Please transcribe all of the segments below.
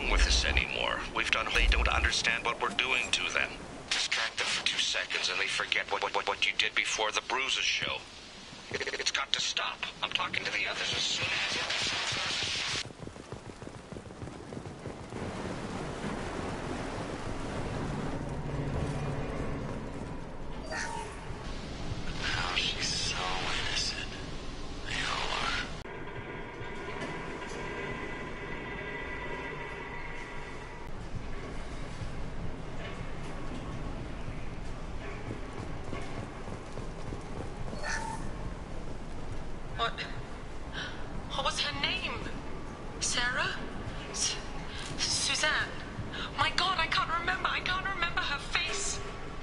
wrong with us anymore. We've done. They don't understand what we're doing to them. Distract them for 2 seconds and they forget what you did before the bruises show. It's got to stop. I'm talking to the others as soon as... Oh, she's so innocent. They all are. What was her name? Sarah? Suzanne? My God, I can't remember. I can't remember her face.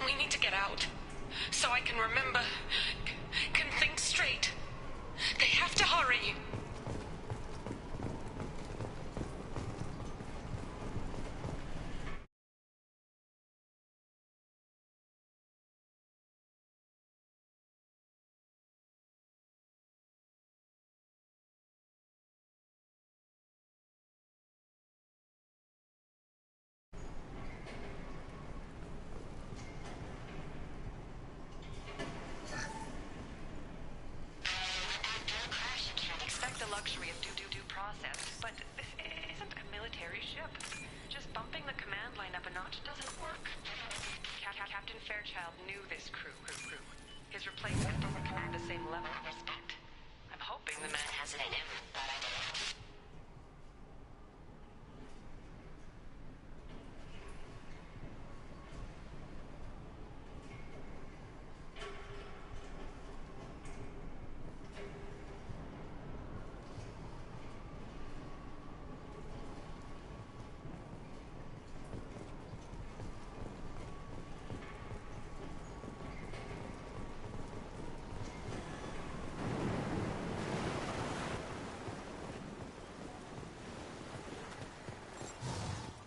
We need to get out. So I can remember, can think straight. They have to hurry. Luxury of due process, but this isn't a military ship. Just bumping the command line up a notch doesn't work. Captain Fairchild knew this crew. His replacement doesn't command the same level of respect. I'm hoping the man has it in him.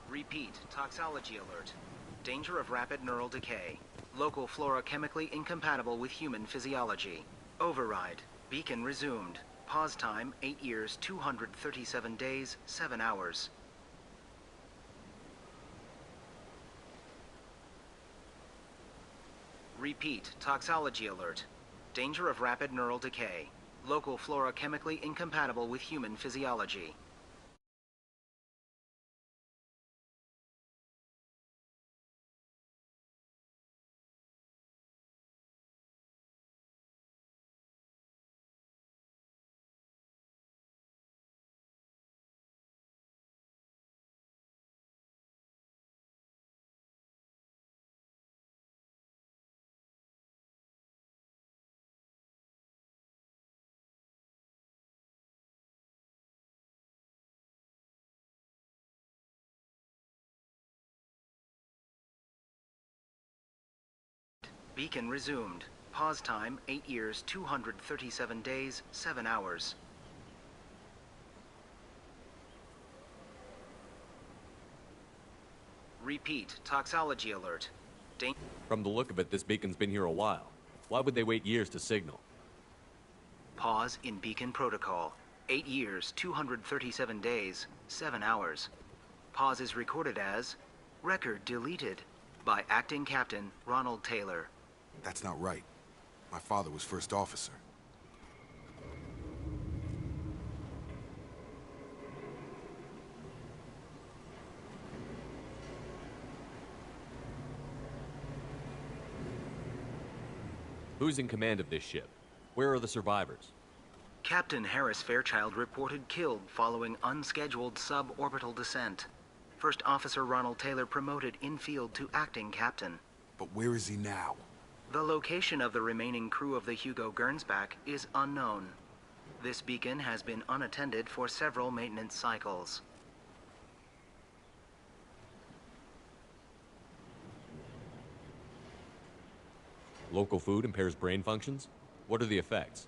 Repeat, toxology alert. Danger of rapid neural decay. Local flora chemically incompatible with human physiology. Override. Beacon resumed. Pause time, 8 years, 237 days, 7 hours. Repeat, toxology alert. Danger of rapid neural decay. Local flora chemically incompatible with human physiology. Beacon resumed. Pause time, 8 years, 237 days, 7 hours. Repeat, toxology alert. From the look of it, this beacon's been here a while. Why would they wait years to signal? Pause in beacon protocol. 8 years, 237 days, 7 hours. Pause is recorded as record deleted by Acting Captain Ronald Taylor. That's not right. My father was first officer. Who's in command of this ship? Where are the survivors? Captain Harris Fairchild reported killed following unscheduled suborbital descent. First Officer Ronald Taylor promoted in-field to acting captain. But where is he now? The location of the remaining crew of the Hugo Gernsback is unknown. This beacon has been unattended for several maintenance cycles. Local food impairs brain functions? What are the effects?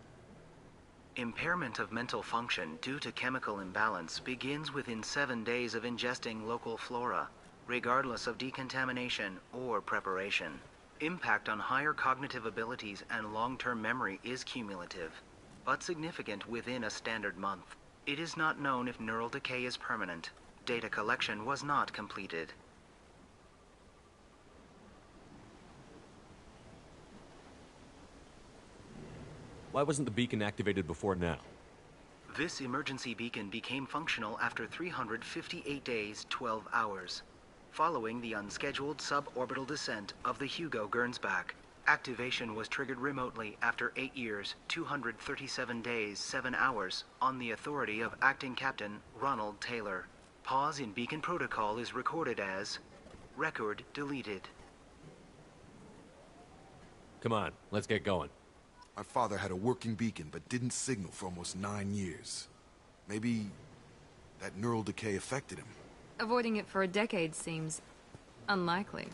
Impairment of mental function due to chemical imbalance begins within 7 days of ingesting local flora, regardless of decontamination or preparation. Impact on higher cognitive abilities and long-term memory is cumulative, but significant within a standard month. It is not known if neural decay is permanent. data collection was not completed. Why wasn't the beacon activated before now? This emergency beacon became functional after 358 days, 12 hours. Following the unscheduled suborbital descent of the Hugo Gernsback, activation was triggered remotely after 8 years, 237 days, 7 hours on the authority of Acting Captain Ronald Taylor. Pause in beacon protocol is recorded as record deleted. Come on, let's get going. My father had a working beacon, but didn't signal for almost 9 years. Maybe that neural decay affected him. Avoiding it for a decade seems unlikely.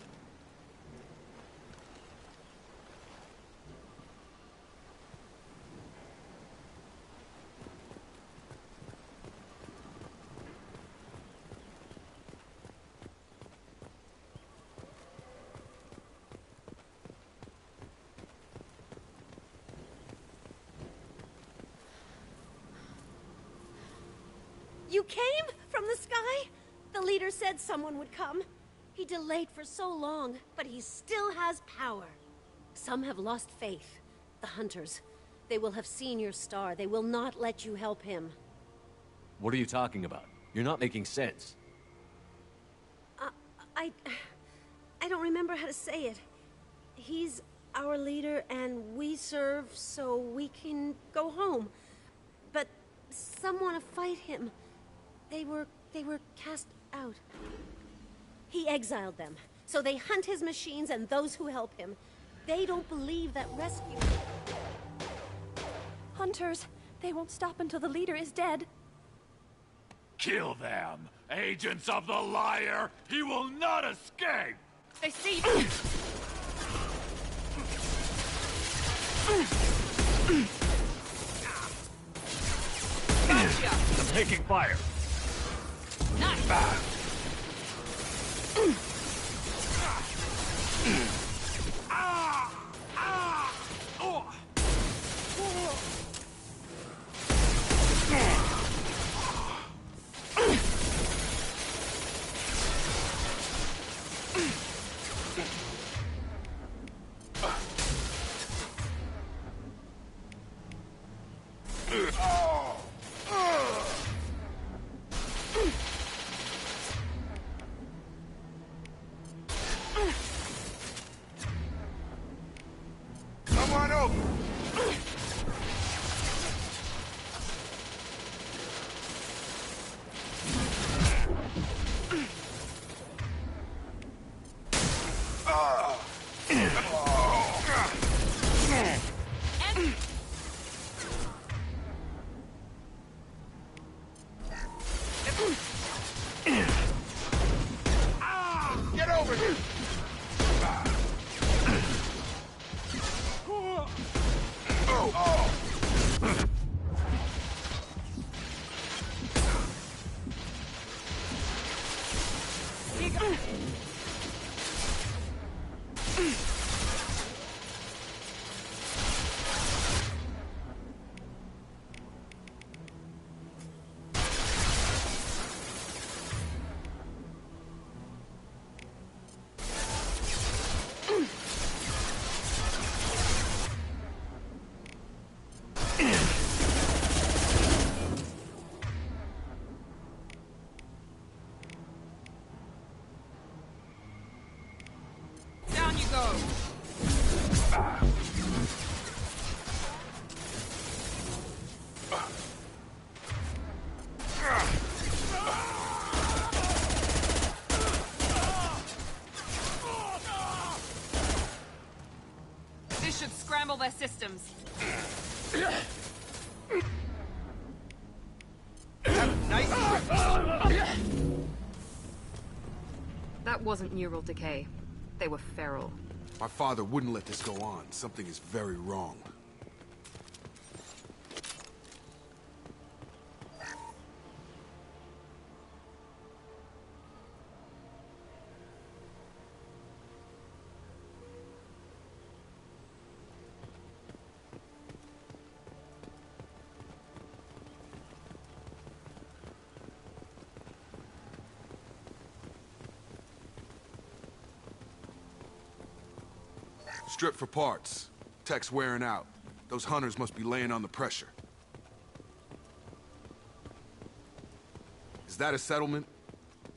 You came from the sky? The leader said someone would come. He delayed for so long, but he still has power. Some have lost faith. The Hunters. They will have seen your star. They will not let you help him. What are you talking about? You're not making sense. I don't remember how to say it. He's our leader, and we serve so we can go home. But some want to fight him. They were cast out. He exiled them, so they hunt his machines and those who help him. They don't believe that rescue... Hunters, they won't stop until the leader is dead. Kill them! Agents of the Liar! He will not escape! They see... Gotcha! I'm taking fire! Nice! Come on over! Get over here! Down you go! This should scramble their systems. That wasn't neural decay. They were feral. My father wouldn't let this go on. Something is very wrong. Strip for parts. Tech's wearing out. Those hunters must be laying on the pressure. Is that a settlement?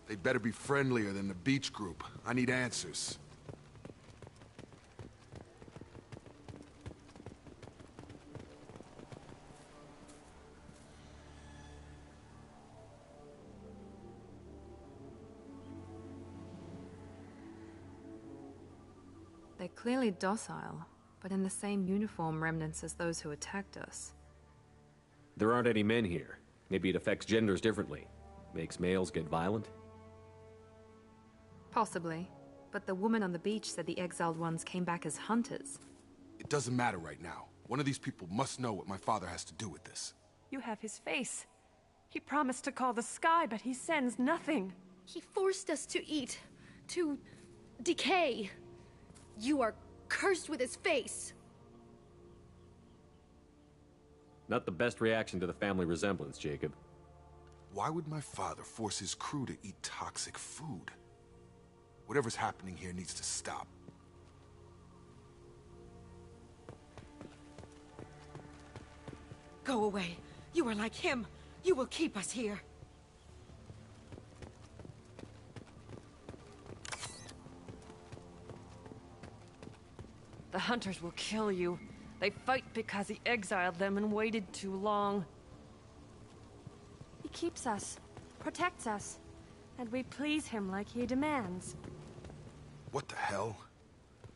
They'd better be friendlier than the beach group. I need answers. They're clearly docile, but in the same uniform remnants as those who attacked us. There aren't any men here. Maybe it affects genders differently. Makes males get violent? Possibly. But the woman on the beach said the exiled ones came back as hunters. It doesn't matter right now. One of these people must know what my father has to do with this. You have his face. He promised to call the sky, but he sends nothing. He forced us to eat, to decay. You are cursed with his face. Not the best reaction to the family resemblance, Jacob. Why would my father force his crew to eat toxic food? Whatever's happening here needs to stop. Go away. You are like him. You will keep us here. The hunters will kill you. They fight because he exiled them and waited too long. He keeps us, protects us, and we please him like he demands. What the hell?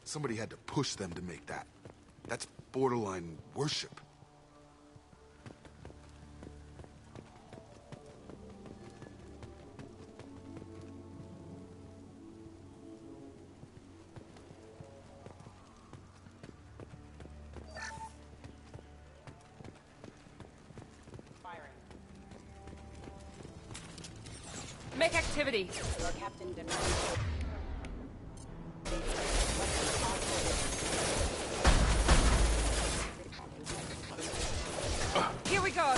Somebody had to push them to make that. That's borderline worship. Make activity. Your captain demands. Here we go.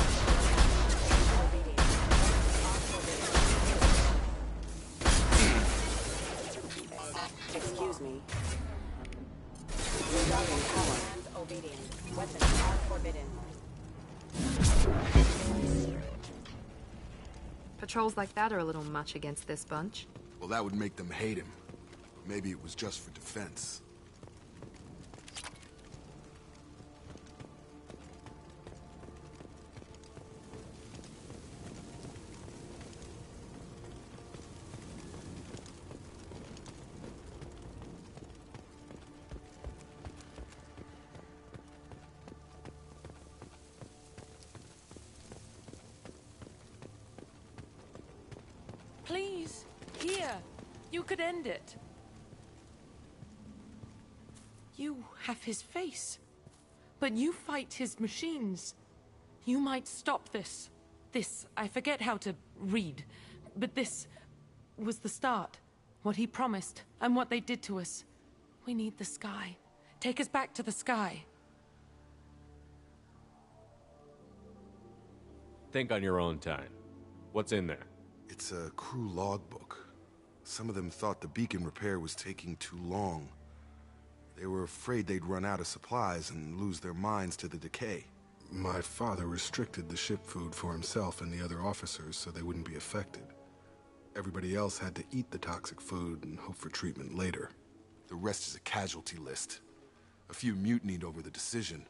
Excuse me. Regarding power and obedience, weapons are forbidden. Patrols like that are a little much against this bunch. Well, that would make them hate him. Maybe it was just for defense. Please, here. You could end it. You have his face. But you fight his machines. You might stop this. This, I forget how to read. But this was the start. What he promised, and what they did to us. We need the sky. Take us back to the sky. Think on your own time. What's in there? It's a crew logbook. Some of them thought the beacon repair was taking too long. They were afraid they'd run out of supplies and lose their minds to the decay. My father restricted the ship food for himself and the other officers so they wouldn't be affected. Everybody else had to eat the toxic food and hope for treatment later. The rest is a casualty list. A few mutinied over the decision.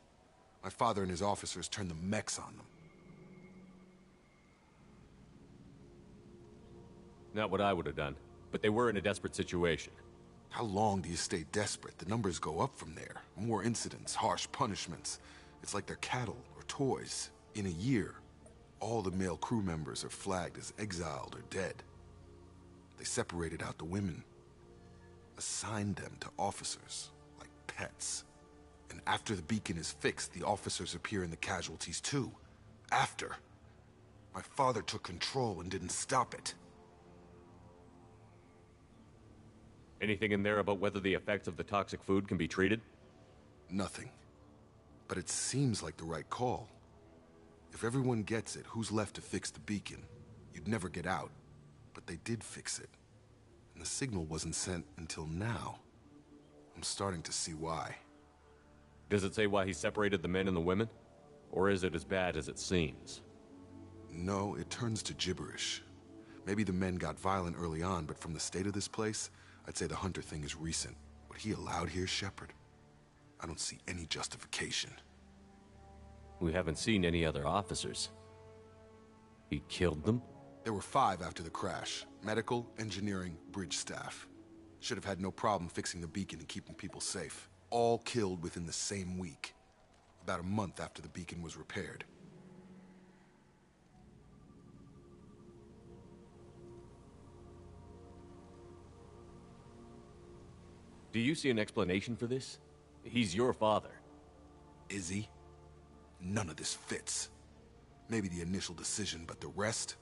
My father and his officers turned the mechs on them. Not what I would have done, but they were in a desperate situation. How long do you stay desperate? The numbers go up from there. More incidents, harsh punishments. It's like they're cattle or toys. In a year, all the male crew members are flagged as exiled or dead. They separated out the women, assigned them to officers, like pets. And after the beacon is fixed, the officers appear in the casualties too. After. My father took control and didn't stop it. Anything in there about whether the effects of the toxic food can be treated? Nothing. But it seems like the right call. If everyone gets it, who's left to fix the beacon? You'd never get out. But they did fix it. And the signal wasn't sent until now. I'm starting to see why. Does it say why he separated the men and the women? Or is it as bad as it seems? No, it turns to gibberish. Maybe the men got violent early on, but from the state of this place, I'd say the Hunter thing is recent. What he allowed here, Shepard, I don't see any justification. We haven't seen any other officers. He killed them? There were 5 after the crash. Medical, engineering, bridge staff. Should have had no problem fixing the beacon and keeping people safe. All killed within the same week. About a month after the beacon was repaired. Do you see an explanation for this? He's your father. Is he? None of this fits. Maybe the initial decision, but the rest?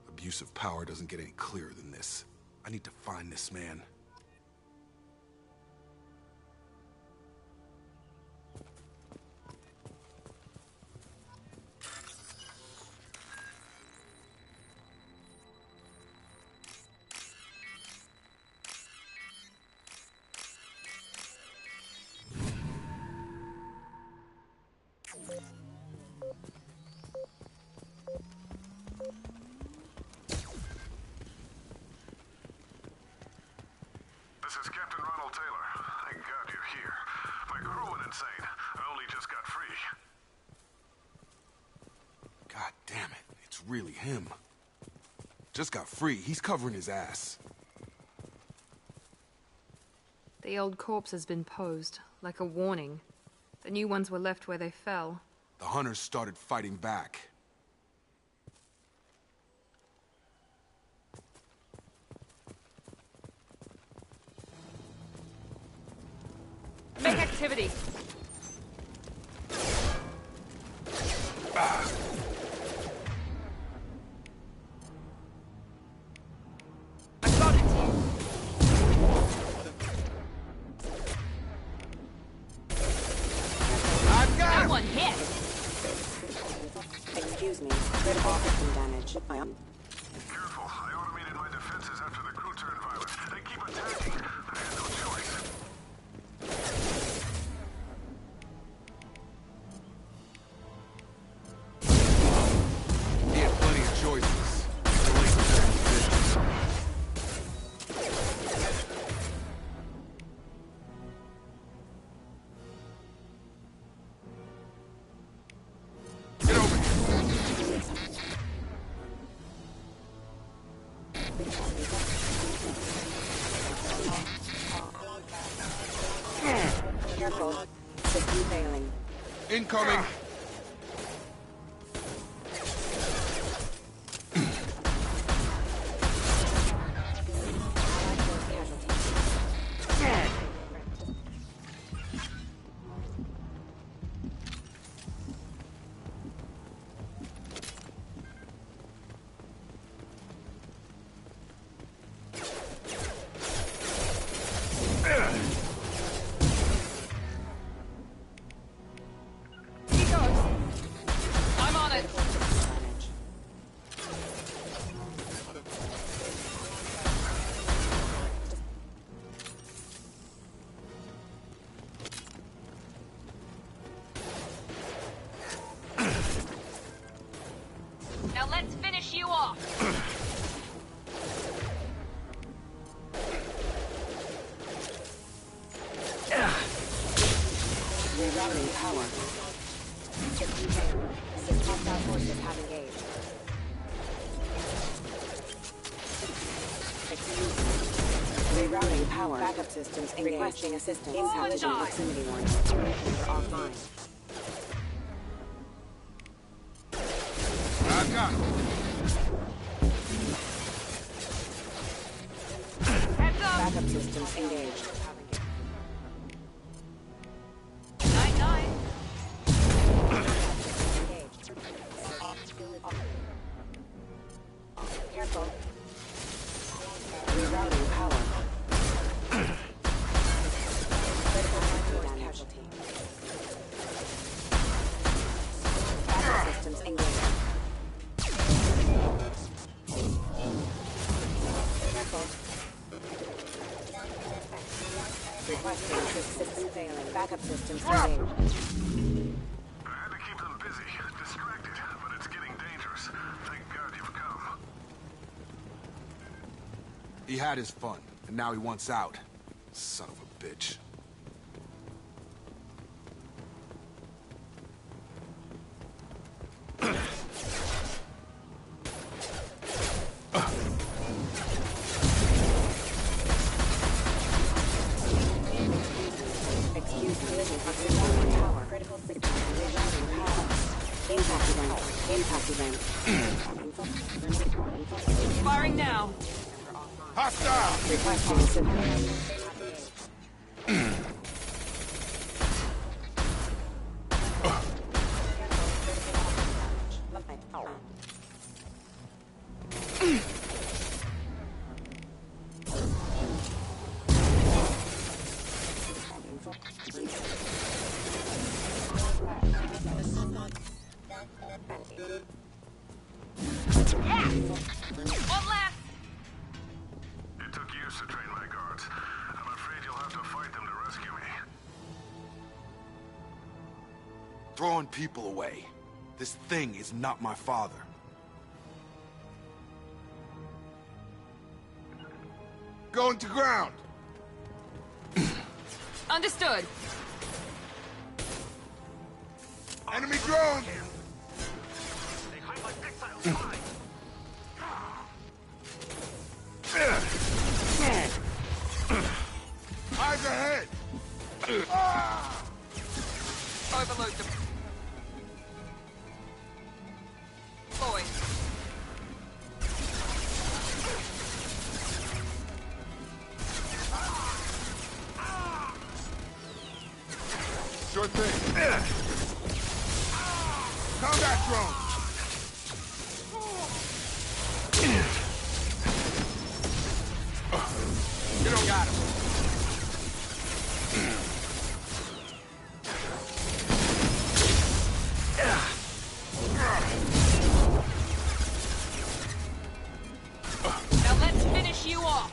Abuse of power doesn't get any clearer than this. I need to find this man. This is Captain Ronald Taylor. Thank God you're here. My crew went insane. I only just got free. God damn it, it's really him. Just got free. He's covering his ass. The old corpse has been posed, like a warning. The new ones were left where they fell. The Hunters started fighting back. Make activity. I got it. I've got That him! one hit. Excuse me. Critical system damage. I am. Careful. I automated my defenses after the crew turned violent. They keep attacking. I had no choice. He had plenty of choices. The least of them was this. Get over here. Careful. System failing. Incoming. He goes. I'm on it. Now let's finish you off. Rerouting power. System failing. Assist hostile forces have engaged. Excuse me. Rerouting power. Backup systems engaged. Requesting assistance. Impact in proximity warning. Computer offline. I've got him. Heads up. Backup systems engaged. Night night. Engaged. Careful. Rerouting power. Critical hardware casualty. Backup systems engaged. Careful. Requesting system failing. Backup systems engaged. I had to keep them busy, distracted, but it's getting dangerous. Thank God you've come. He had his fun, and now he wants out. Son of a bitch. Excuse collision proximity tower. Critical signal. Rerouting power. Impact event. Firing now. Hostile! Requesting assistance. One left. It took years to train my guards. I'm afraid you'll have to fight them to rescue me. Throwing people away. This thing is not my father. Going to ground! Understood. Enemy drone! Eyes ahead! Overload them. Boy. Sure thing. Combat drone! You don't got him. Now let's finish you off.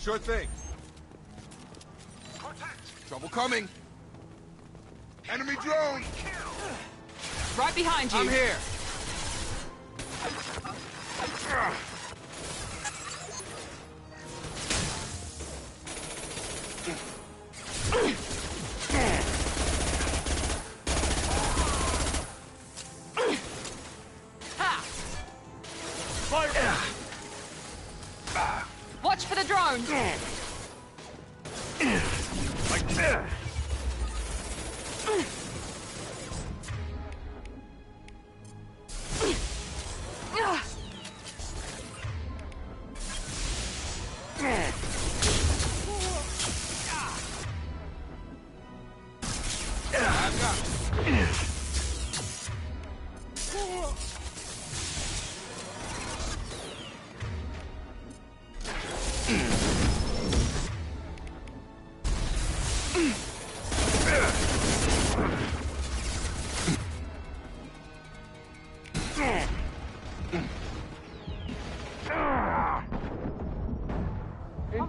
Sure thing. Trouble coming. Enemy drone! Right behind you. I'm here. Ha! Watch for the drone. Like this.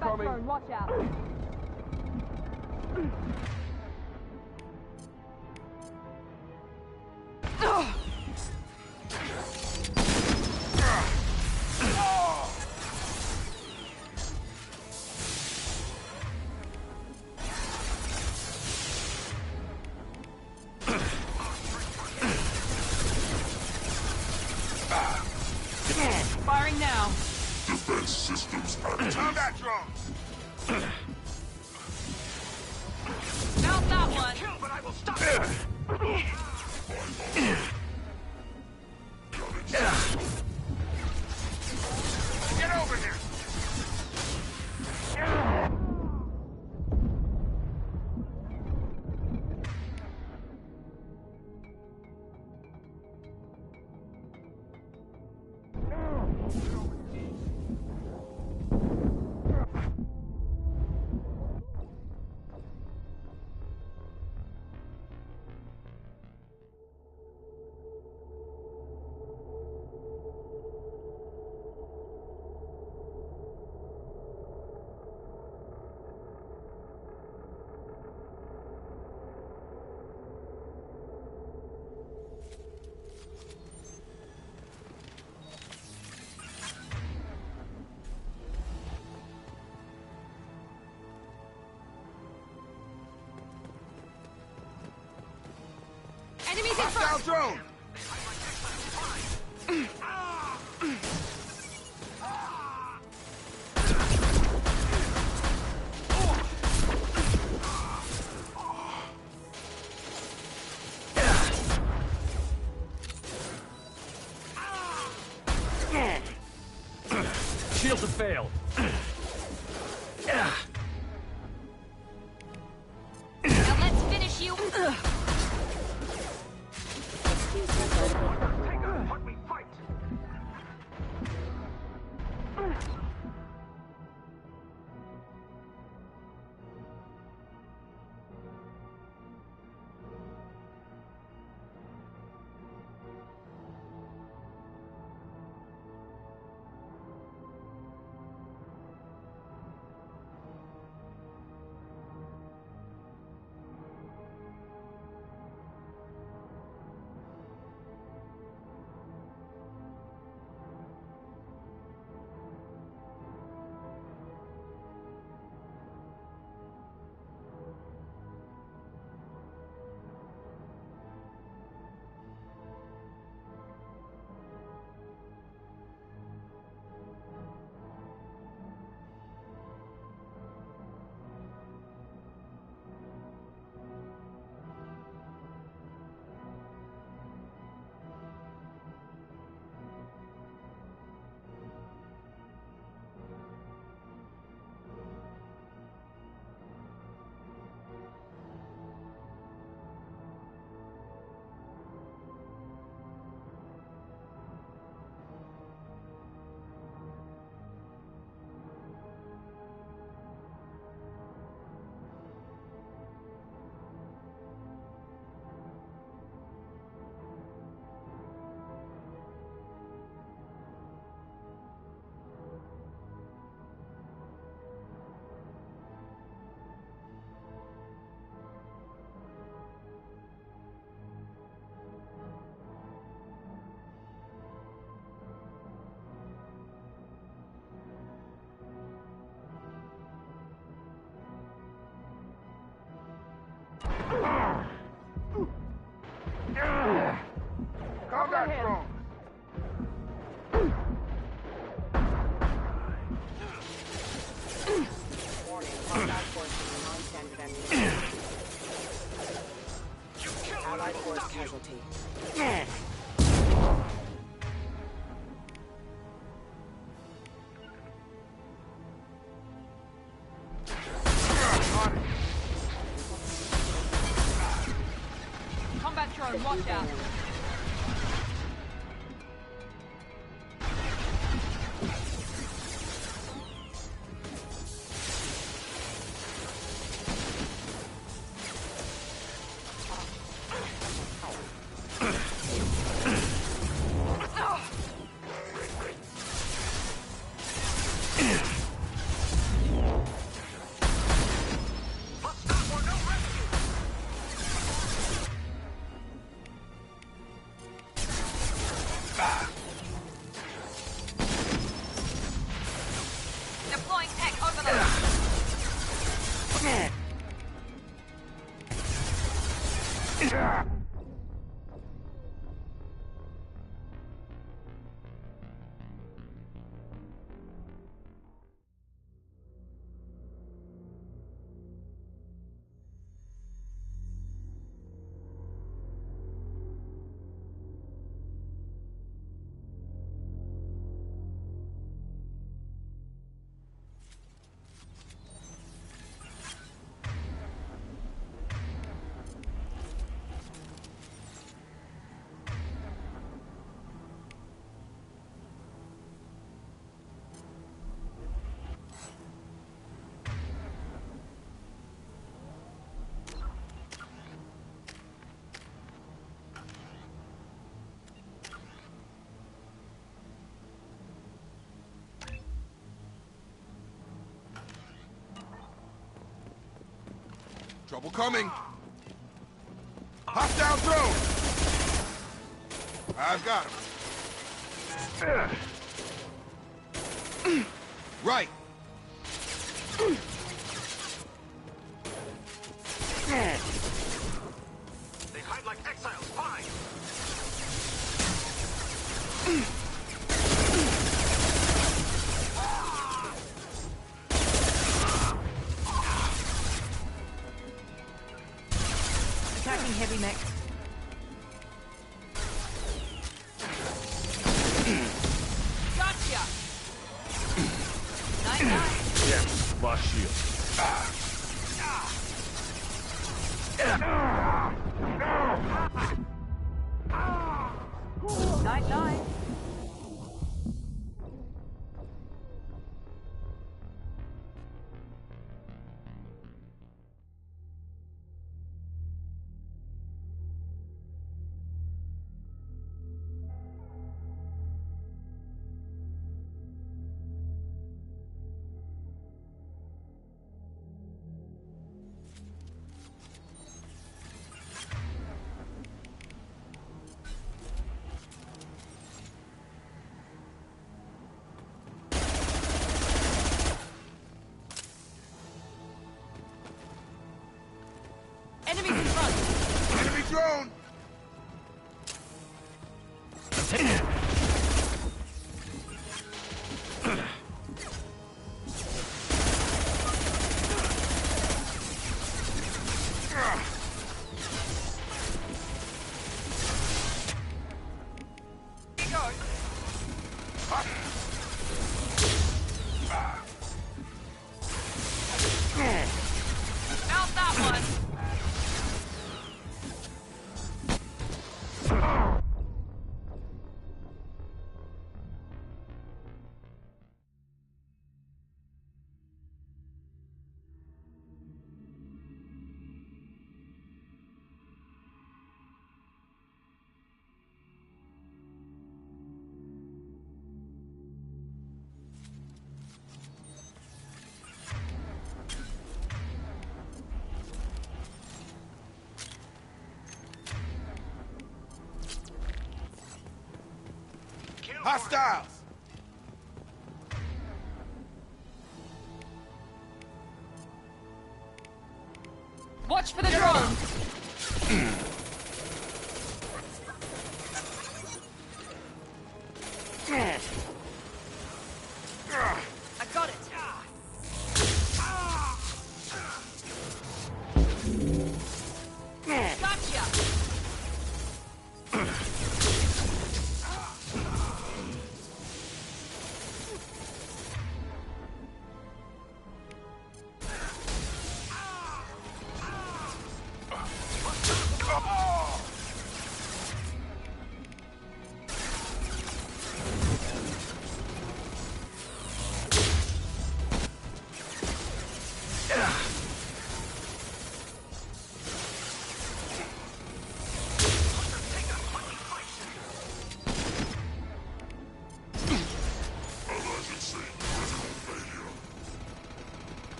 Combat drone, watch out. Firing now. defense systems active. Combat drones! Not that one! Kill, but I will stop Get over here! Enemies in Hostile front! drone! Shields have failed. Now let's finish you! Let me fight! Combat drone! Warning, combat forces and non-standard ammunition. Allied force casualty. Combat drone, watch out. Trouble coming. Hostile drone! I've got him. Right. They hide like exiles. Fine. Attacking heavy mech. Gotcha! Night night. Yeah, lost shield. Night night. Enemies in front! Enemy drone! Felt that one! Hostiles! Watch for the drone! I got it! Gotcha!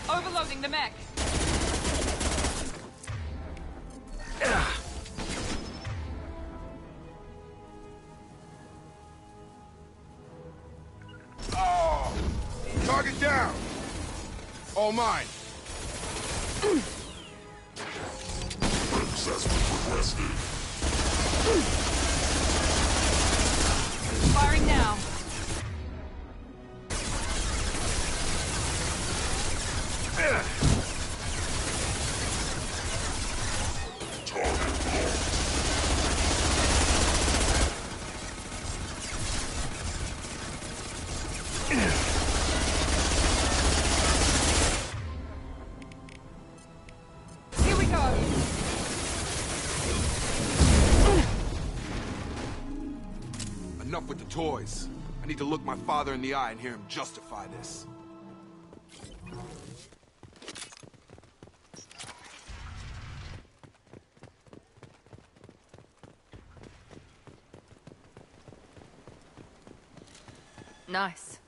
Overloading the mech. Target down! All mine. Firing now. Here we go. Enough with the toys. I need to look my father in the eye and hear him justify this. Nice.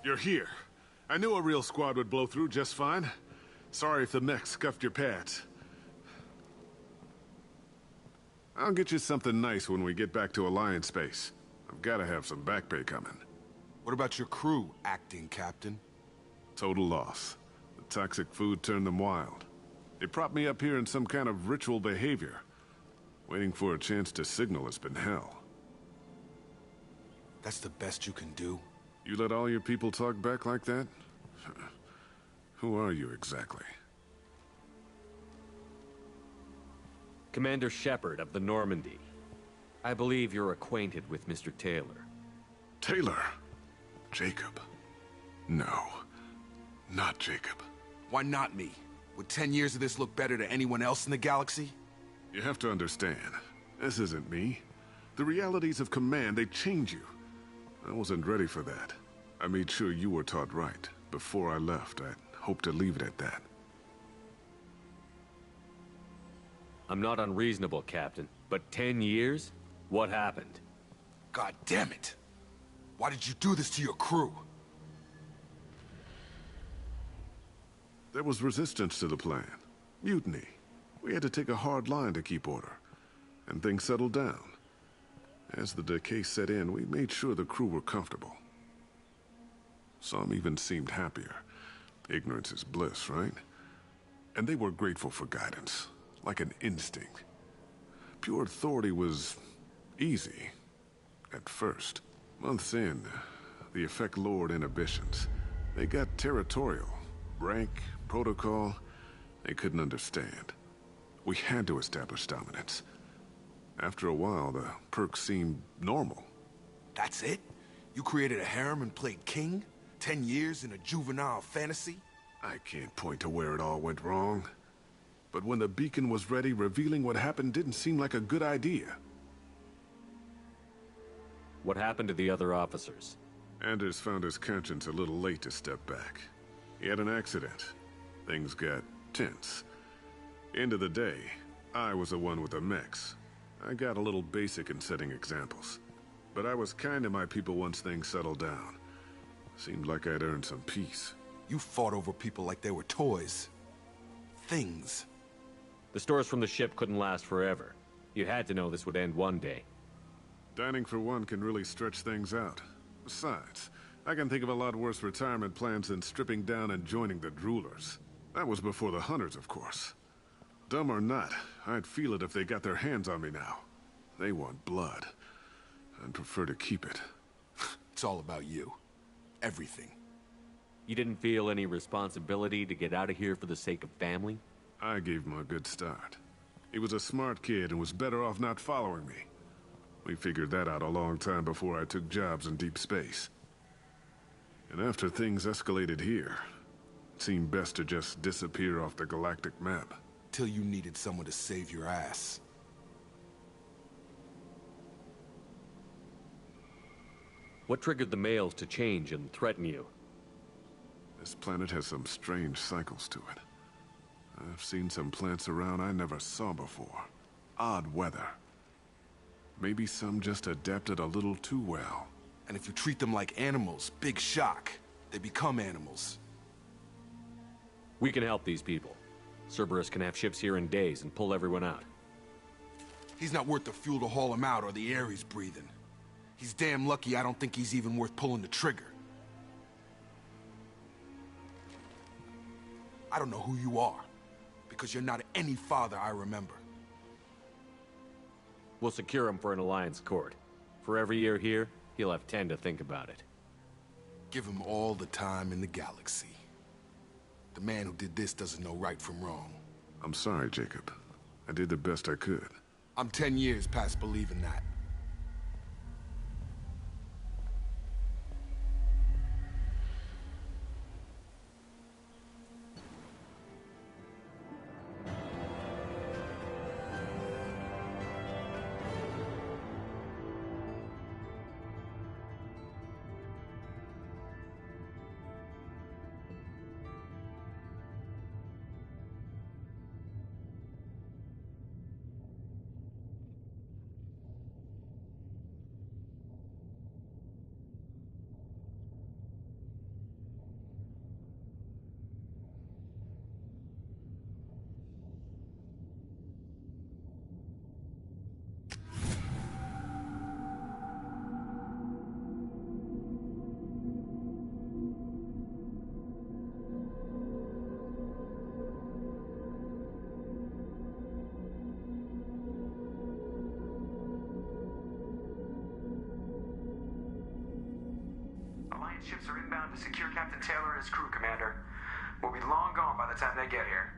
You're here. I knew a real squad would blow through just fine. Sorry if the mech scuffed your pads. I'll get you something nice when we get back to Alliance space. I've gotta have some back pay coming. What about your crew, acting captain? Total loss. The toxic food turned them wild. They propped me up here in some kind of ritual behavior. Waiting for a chance to signal has been hell. That's the best you can do? You let all your people talk back like that? Who are you exactly? Commander Shepard of the Normandy. I believe you're acquainted with Mr. Taylor. Taylor? Jacob? No. Not Jacob. Why not me? Would 10 years of this look better to anyone else in the galaxy? You have to understand, this isn't me. The realities of command, they change you. I wasn't ready for that. I made sure you were taught right. Before I left, I hoped to leave it at that. I'm not unreasonable, Captain, but 10 years? What happened? God damn it! Why did you do this to your crew? There was resistance to the plan. Mutiny. We had to take a hard line to keep order. And things settled down. As the decay set in, we made sure the crew were comfortable. Some even seemed happier. Ignorance is bliss, right? And they were grateful for guidance, like an instinct. Pure authority was easy, at first. Months in, the effect lowered inhibitions. They got territorial. Rank, protocol, they couldn't understand. We had to establish dominance. After a while, the perks seemed normal. That's it? You created a harem and played king? 10 years in a juvenile fantasy? I can't point to where it all went wrong. But when the beacon was ready, revealing what happened didn't seem like a good idea. What happened to the other officers? Anders found his conscience a little late to step back. He had an accident. Things got tense. End of the day, I was the one with the mechs. I got a little basic in setting examples. But I was kind to my people once things settled down. Seemed like I'd earned some peace. You fought over people like they were toys. Things. The stores from the ship couldn't last forever. You had to know this would end one day. Dining for one can really stretch things out. Besides, I can think of a lot worse retirement plans than stripping down and joining the Droolers. That was before the Hunters, of course. Dumb or not, I'd feel it if they got their hands on me now. They want blood. I'd prefer to keep it. It's all about you. Everything. You didn't feel any responsibility to get out of here for the sake of family? I gave him a good start. He was a smart kid and was better off not following me. We figured that out a long time before I took jobs in deep space. And after things escalated here, it seemed best to just disappear off the galactic map. Till you needed someone to save your ass. What triggered the males to change and threaten you? This planet has some strange cycles to it. I've seen some plants around I never saw before. Odd weather. Maybe some just adapted a little too well. And if you treat them like animals, big shock. They become animals. We can help these people. Cerberus can have ships here in days and pull everyone out. He's not worth the fuel to haul him out or the air he's breathing. He's damn lucky I don't think he's even worth pulling the trigger. I don't know who you are, because you're not any father I remember. We'll secure him for an Alliance court. For every year here, he'll have 10 to think about it. Give him all the time in the galaxy. The man who did this doesn't know right from wrong. I'm sorry, Jacob. I did the best I could. I'm 10 years past believing that. Alliance ships are inbound to secure Captain Taylor and his crew, Commander. We'll be long gone by the time they get here.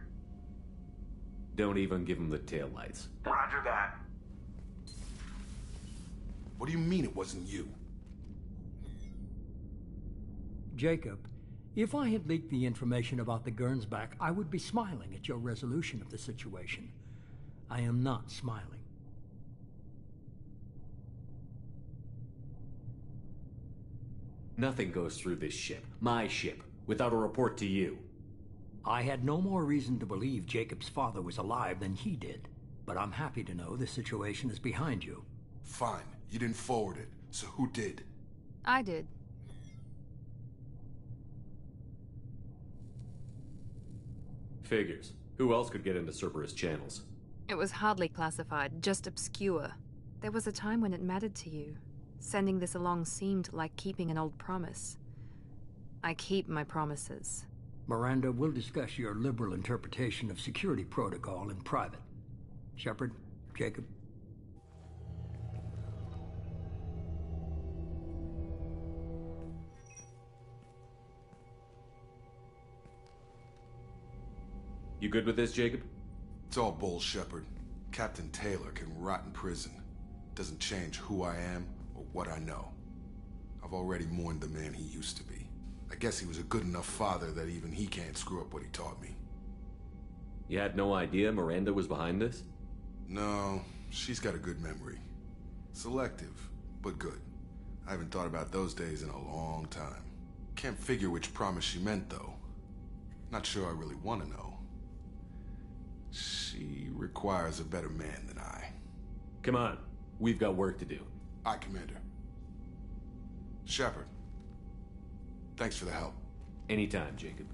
Don't even give him the taillights. Roger that. What do you mean it wasn't you? Jacob, if I had leaked the information about the Gernsback, I would be smiling at your resolution of the situation. I am not smiling. Nothing goes through this ship, my ship, without a report to you. I had no more reason to believe Jacob's father was alive than he did. But I'm happy to know the situation is behind you. Fine. You didn't forward it, so who did? I did. Figures. Who else could get into Cerberus channels? It was hardly classified, just obscure. There was a time when it mattered to you. Sending this along seemed like keeping an old promise. I keep my promises. Miranda, we'll discuss your liberal interpretation of security protocol in private. Shepard, Jacob. You good with this, Jacob? It's all bull, Shepard. Captain Taylor can rot in prison. Doesn't change who I am or what I know. I've already mourned the man he used to be. I guess he was a good enough father that even he can't screw up what he taught me. You had no idea Miranda was behind this? No, she's got a good memory. Selective, but good. I haven't thought about those days in a long time. Can't figure which promise she meant, though. Not sure I really want to know. She requires a better man than I. Come on, we've got work to do. Aye, Commander. Shepard, thanks for the help. Anytime, Jacob.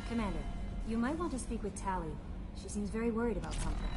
Commander, you might want to speak with Tali. She seems very worried about something.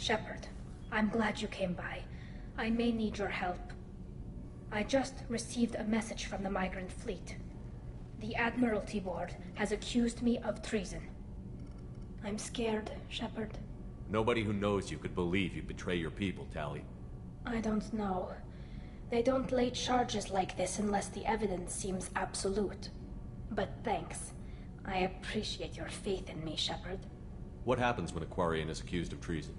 Shepard, I'm glad you came by. I may need your help. I just received a message from the migrant fleet. The Admiralty Board has accused me of treason. I'm scared, Shepard. Nobody who knows you could believe you betray your people, Tali. I don't know. They don't lay charges like this unless the evidence seems absolute. But thanks. I appreciate your faith in me, Shepard. What happens when a Quarian is accused of treason?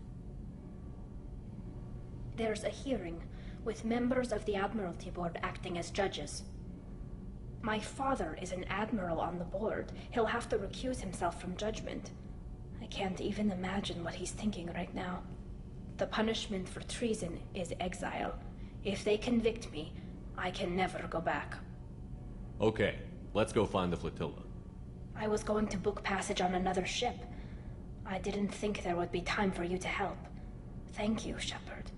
There's a hearing, with members of the Admiralty Board acting as judges. My father is an admiral on the board. He'll have to recuse himself from judgment. I can't even imagine what he's thinking right now. The punishment for treason is exile. If they convict me, I can never go back. Okay, let's go find the flotilla. I was going to book passage on another ship. I didn't think there would be time for you to help. Thank you, Shepard.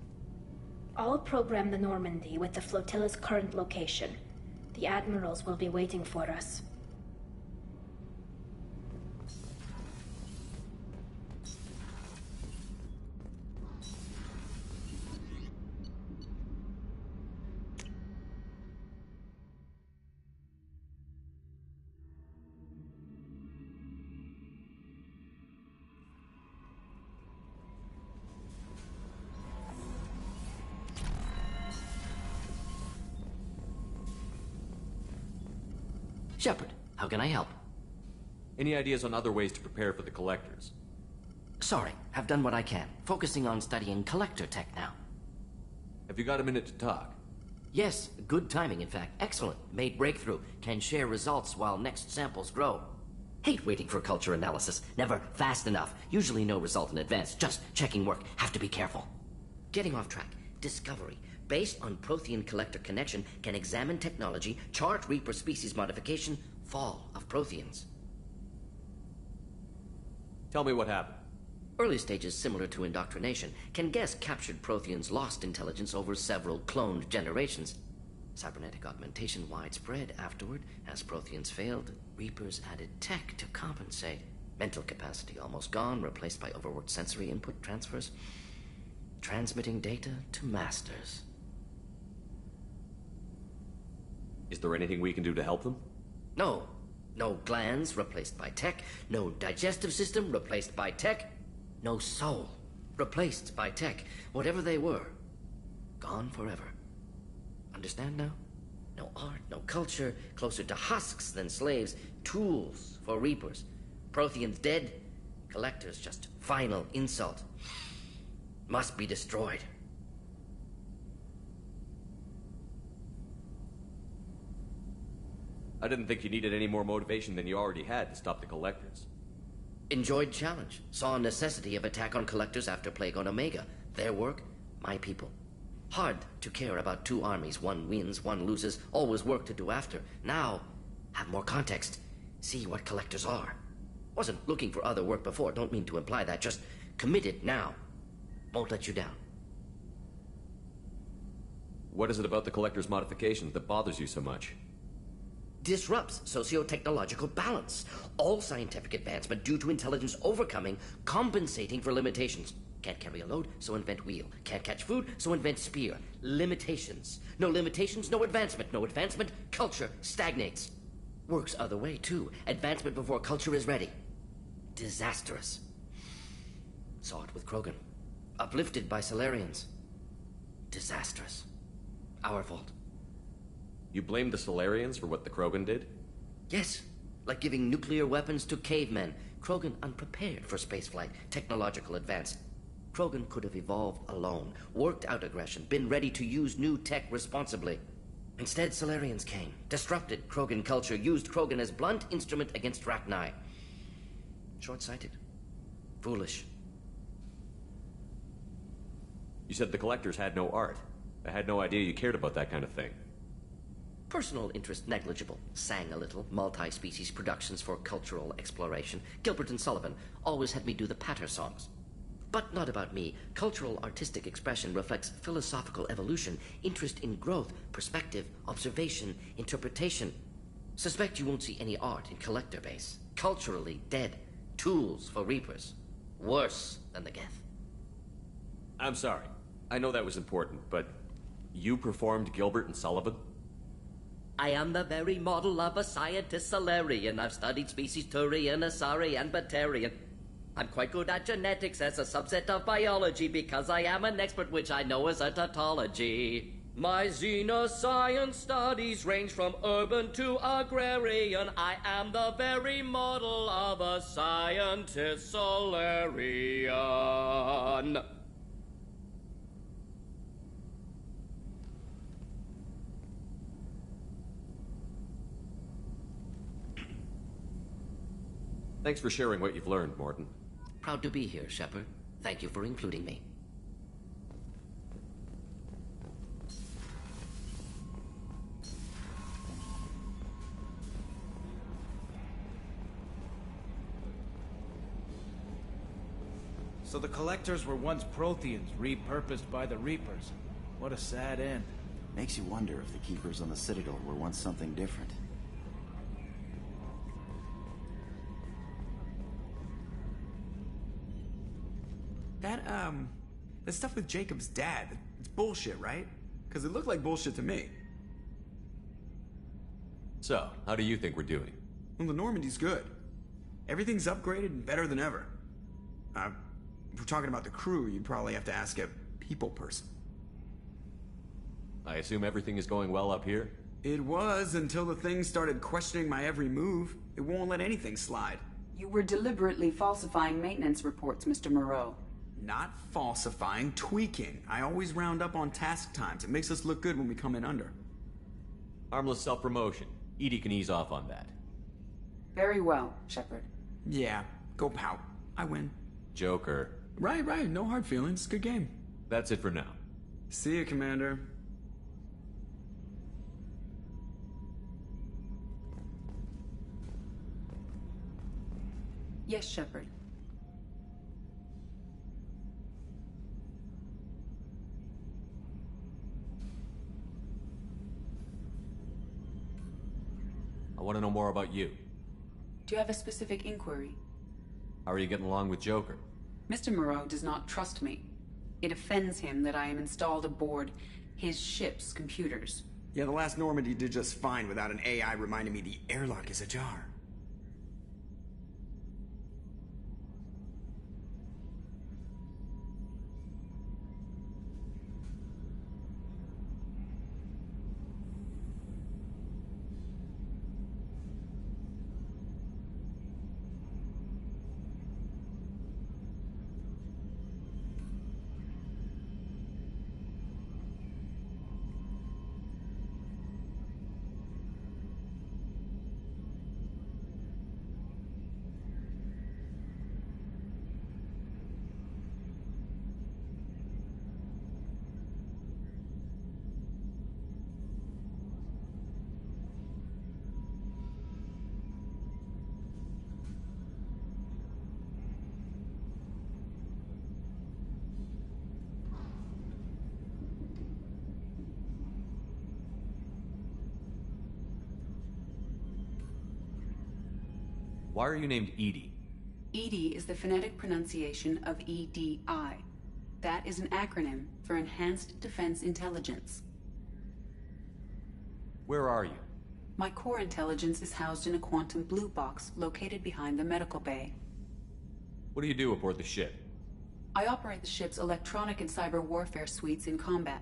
I'll program the Normandy with the flotilla's current location. The admirals will be waiting for us. Shepard, how can I help? Any ideas on other ways to prepare for the Collectors? Sorry, have done what I can. Focusing on studying Collector tech now. Have you got a minute to talk? Yes, good timing, in fact. Excellent. Made breakthrough. Can share results while next samples grow. Hate waiting for culture analysis. Never fast enough. Usually no result in advance. Just checking work. Have to be careful. Getting off track. Discovery. Based on Prothean Collector connection, can examine technology, chart Reaper species modification, fall of Protheans. Tell me what happened. Early stages similar to indoctrination. Can guess captured Protheans lost intelligence over several cloned generations. Cybernetic augmentation widespread afterward. As Protheans failed, Reapers added tech to compensate. Mental capacity almost gone, replaced by overworked sensory input transfers. Transmitting data to masters. Is there anything we can do to help them? No. No glands replaced by tech. No digestive system replaced by tech. No soul replaced by tech. Whatever they were, gone forever. Understand now? No art, no culture, closer to husks than slaves. Tools for Reapers. Protheans dead. Collectors just final insult. Must be destroyed. I didn't think you needed any more motivation than you already had to stop the Collectors. Enjoyed challenge. Saw necessity of attack on Collectors after Plague on Omega. Their work, my people. Hard to care about two armies. One wins, one loses. Always work to do after. Now, have more context. See what Collectors are. Wasn't looking for other work before. Don't mean to imply that. Just committed now. Won't let you down. What is it about the Collector's modifications that bothers you so much? Disrupts socio-technological balance. All scientific advancement due to intelligence overcoming, compensating for limitations. Can't carry a load, so invent wheel. Can't catch food, so invent spear. Limitations. No limitations, no advancement. No advancement, culture stagnates. Works other way, too. Advancement before culture is ready. Disastrous. Saw it with Krogan. Uplifted by Salarians. Disastrous. Our fault. You blame the Salarians for what the Krogan did? Yes. Like giving nuclear weapons to cavemen. Krogan unprepared for spaceflight, technological advance. Krogan could have evolved alone, worked out aggression, been ready to use new tech responsibly. Instead, Salarians came, disrupted Krogan culture, used Krogan as blunt instrument against Rachni. Short-sighted. Foolish. You said the Collectors had no art. I had no idea you cared about that kind of thing. Personal interest negligible. Sang a little. Multi-species productions for cultural exploration. Gilbert and Sullivan always had me do the patter songs. But not about me. Cultural artistic expression reflects philosophical evolution, interest in growth, perspective, observation, interpretation. Suspect you won't see any art in Collector base. Culturally dead. Tools for Reapers. Worse than the Geth. I'm sorry. I know that was important, but you performed Gilbert and Sullivan? I am the very model of a scientist Salarian. I've studied species Turian, Asari, and Batarian. I'm quite good at genetics as a subset of biology because I am an expert, which I know is a tautology. My xenoscience studies range from urban to agrarian. I am the very model of a scientist Salarian. Thanks for sharing what you've learned, Morton. Proud to be here, Shepard. Thank you for including me. So the Collectors were once Protheans, repurposed by the Reapers. What a sad end. Makes you wonder if the Keepers on the Citadel were once something different. That stuff with Jacob's dad, it's bullshit, right? Because it looked like bullshit to me. So, how do you think we're doing? Well, the Normandy's good. Everything's upgraded and better than ever. If we're talking about the crew, you'd probably have to ask a people person. I assume everything is going well up here? It was until the thing started questioning my every move. It won't let anything slide. You were deliberately falsifying maintenance reports, Mr. Moreau. Not falsifying, tweaking. I always round up on task times. It makes us look good when we come in under. Harmless self-promotion. EDI can ease off on that. Very well, Shepard. Yeah, go pout. I win. Joker. Right. No hard feelings. Good game. That's it for now. See you, Commander. Yes, Shepard. I want to know more about you. Do you have a specific inquiry? How are you getting along with Joker? Mr. Moreau does not trust me. It offends him that I am installed aboard his ship's computers. Yeah, the last Normandy did just fine without an AI reminding me the airlock is ajar. Why are you named EDI? EDI is the phonetic pronunciation of EDI. That is an acronym for Enhanced Defense Intelligence. Where are you? My core intelligence is housed in a quantum blue box located behind the medical bay. What do you do aboard the ship? I operate the ship's electronic and cyber warfare suites in combat.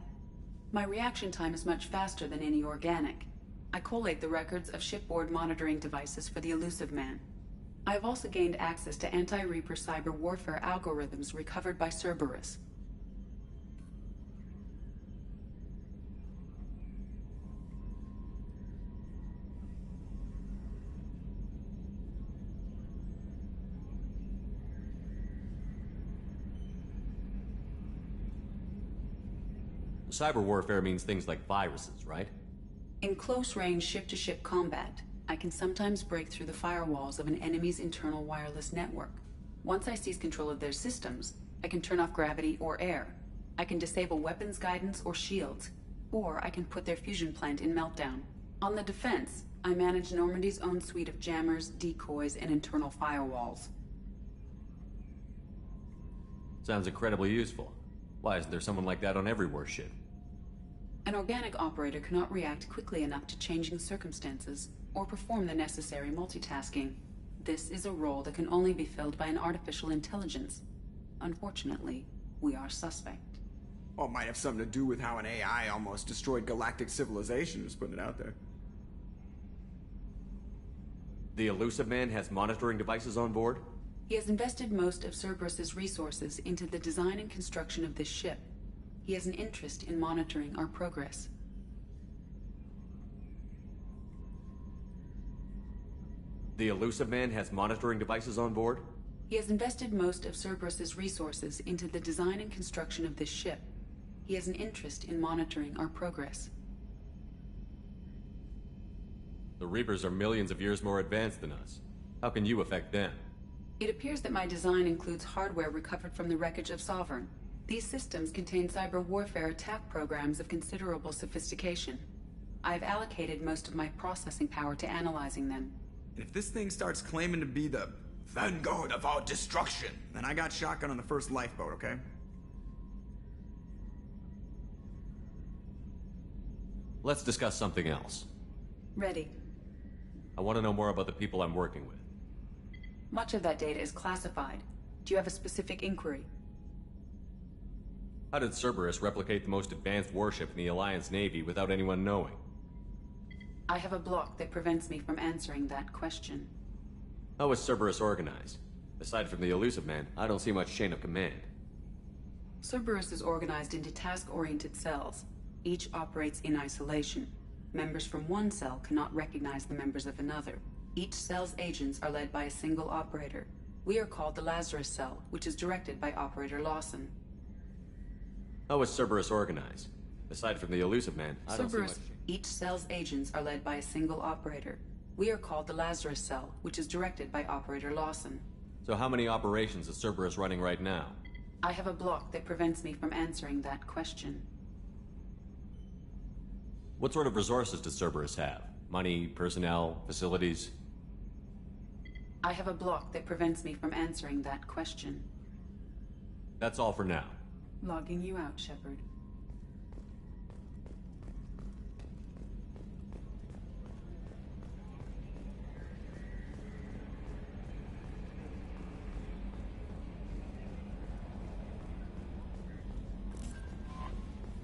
My reaction time is much faster than any organic. I collate the records of shipboard monitoring devices for the Elusive Man. I have also gained access to anti-Reaper cyber warfare algorithms recovered by Cerberus. Cyber warfare means things like viruses, right? In close-range ship-to-ship combat, I can sometimes break through the firewalls of an enemy's internal wireless network. Once I seize control of their systems, I can turn off gravity or air. I can disable weapons guidance or shields, or I can put their fusion plant in meltdown. On the defense, I manage Normandy's own suite of jammers, decoys, and internal firewalls. Sounds incredibly useful. Why isn't there someone like that on every warship? An organic operator cannot react quickly enough to changing circumstances or perform the necessary multitasking. This is a role that can only be filled by an artificial intelligence. Unfortunately, we are suspect. Well, it might have something to do with how an AI almost destroyed galactic civilization, just putting it out there. The Elusive Man has monitoring devices on board? He has invested most of Cerberus's resources into the design and construction of this ship. He has an interest in monitoring our progress. The Elusive Man has monitoring devices on board? He has invested most of Cerberus's resources into the design and construction of this ship. He has an interest in monitoring our progress. The Reapers are millions of years more advanced than us. How can you affect them? It appears that my design includes hardware recovered from the wreckage of Sovereign. These systems contain cyber warfare attack programs of considerable sophistication. I have allocated most of my processing power to analyzing them. And if this thing starts claiming to be the vanguard of our destruction, then I got shotgun on the first lifeboat, okay? Let's discuss something else. Ready. I want to know more about the people I'm working with. Much of that data is classified. Do you have a specific inquiry? How did Cerberus replicate the most advanced warship in the Alliance Navy without anyone knowing? I have a block that prevents me from answering that question. How is Cerberus organized? Aside from the Elusive Man, I don't see much chain of command. Cerberus is organized into task-oriented cells. Each operates in isolation. Members from one cell cannot recognize the members of another. Each cell's agents are led by a single operator. We are called the Lazarus Cell, which is directed by Operator Lawson. How is Cerberus organized? Aside from the Elusive Man, I don't see much. Each cell's agents are led by a single operator. We are called the Lazarus Cell, which is directed by Operator Lawson. So how many operations is Cerberus running right now? I have a block that prevents me from answering that question. What sort of resources does Cerberus have? Money, personnel, facilities? I have a block that prevents me from answering that question. That's all for now. Logging you out, Shepard.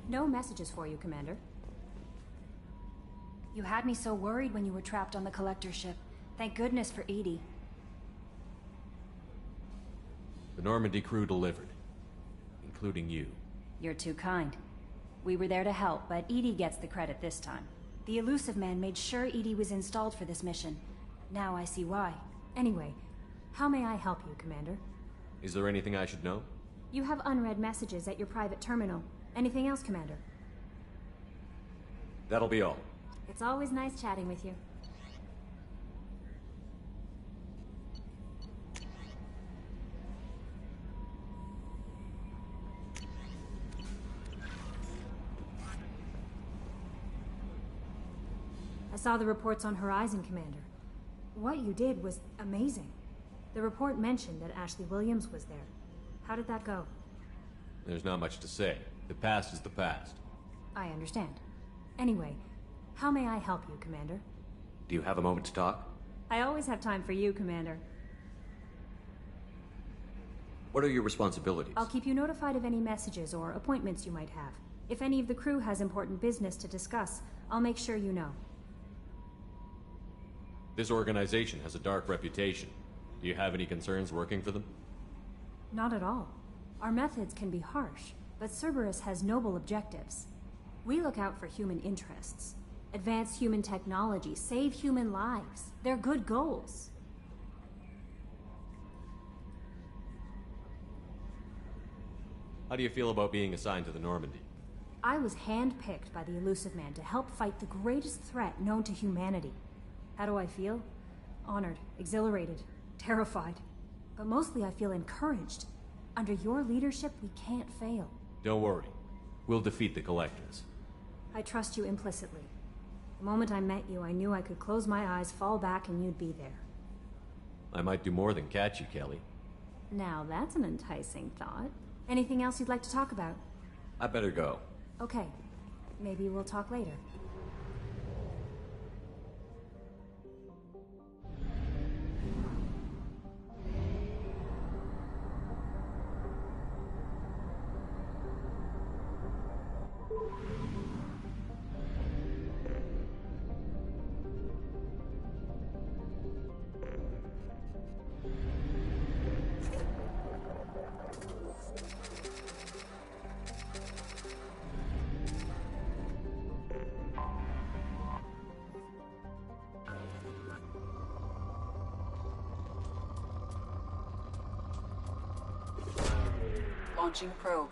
No messages for you, Commander. You had me so worried when you were trapped on the Collector ship. Thank goodness for EDI. The Normandy crew delivered. Including you. You're too kind. We were there to help, but EDI gets the credit this time. The Elusive Man made sure EDI was installed for this mission. Now I see why. Anyway, how may I help you, Commander? Is there anything I should know? You have unread messages at your private terminal. Anything else, Commander? That'll be all. It's always nice chatting with you. I saw the reports on Horizon, Commander. What you did was amazing. The report mentioned that Ashley Williams was there. How did that go? There's not much to say. The past is the past. I understand. Anyway, how may I help you, Commander? Do you have a moment to talk? I always have time for you, Commander. What are your responsibilities? I'll keep you notified of any messages or appointments you might have. If any of the crew has important business to discuss, I'll make sure you know. This organization has a dark reputation. Do you have any concerns working for them? Not at all. Our methods can be harsh, but Cerberus has noble objectives. We look out for human interests. Advance human technology, save human lives. They're good goals. How do you feel about being assigned to the Normandy? I was handpicked by the Elusive Man to help fight the greatest threat known to humanity. How do I feel? Honored, exhilarated, terrified. But mostly I feel encouraged. Under your leadership, we can't fail. Don't worry. We'll defeat the Collectors. I trust you implicitly. The moment I met you, I knew I could close my eyes, fall back, and you'd be there. I might do more than catch you, Kelly. Now that's an enticing thought. Anything else you'd like to talk about? I better go. Okay. Maybe we'll talk later. Launching probe.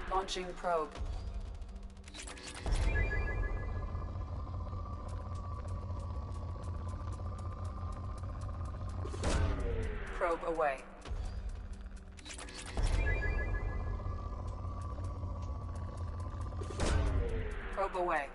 Launching probe. Probe away. Probe away.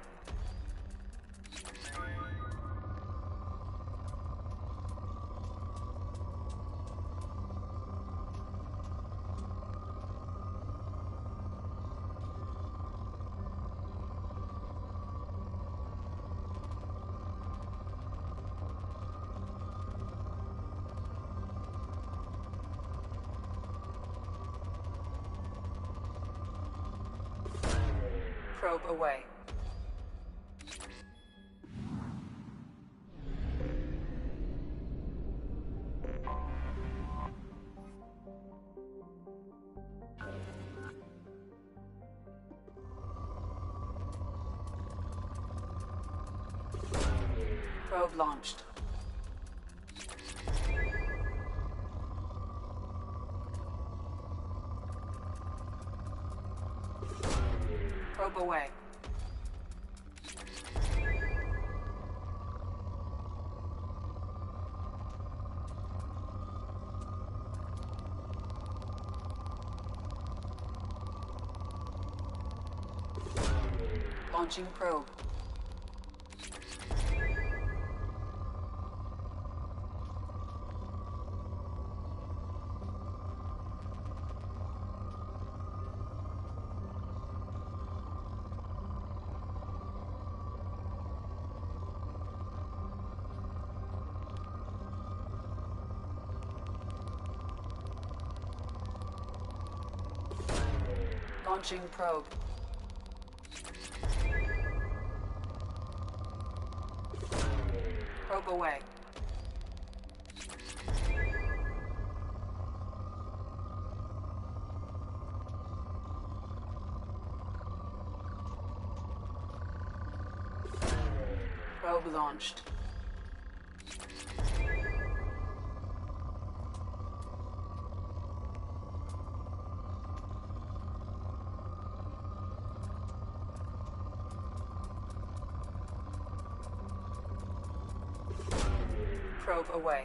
Probe away. Probe launched. Probe away. Launching probe. Launching probe. Probe away. Probe launched. Probe away.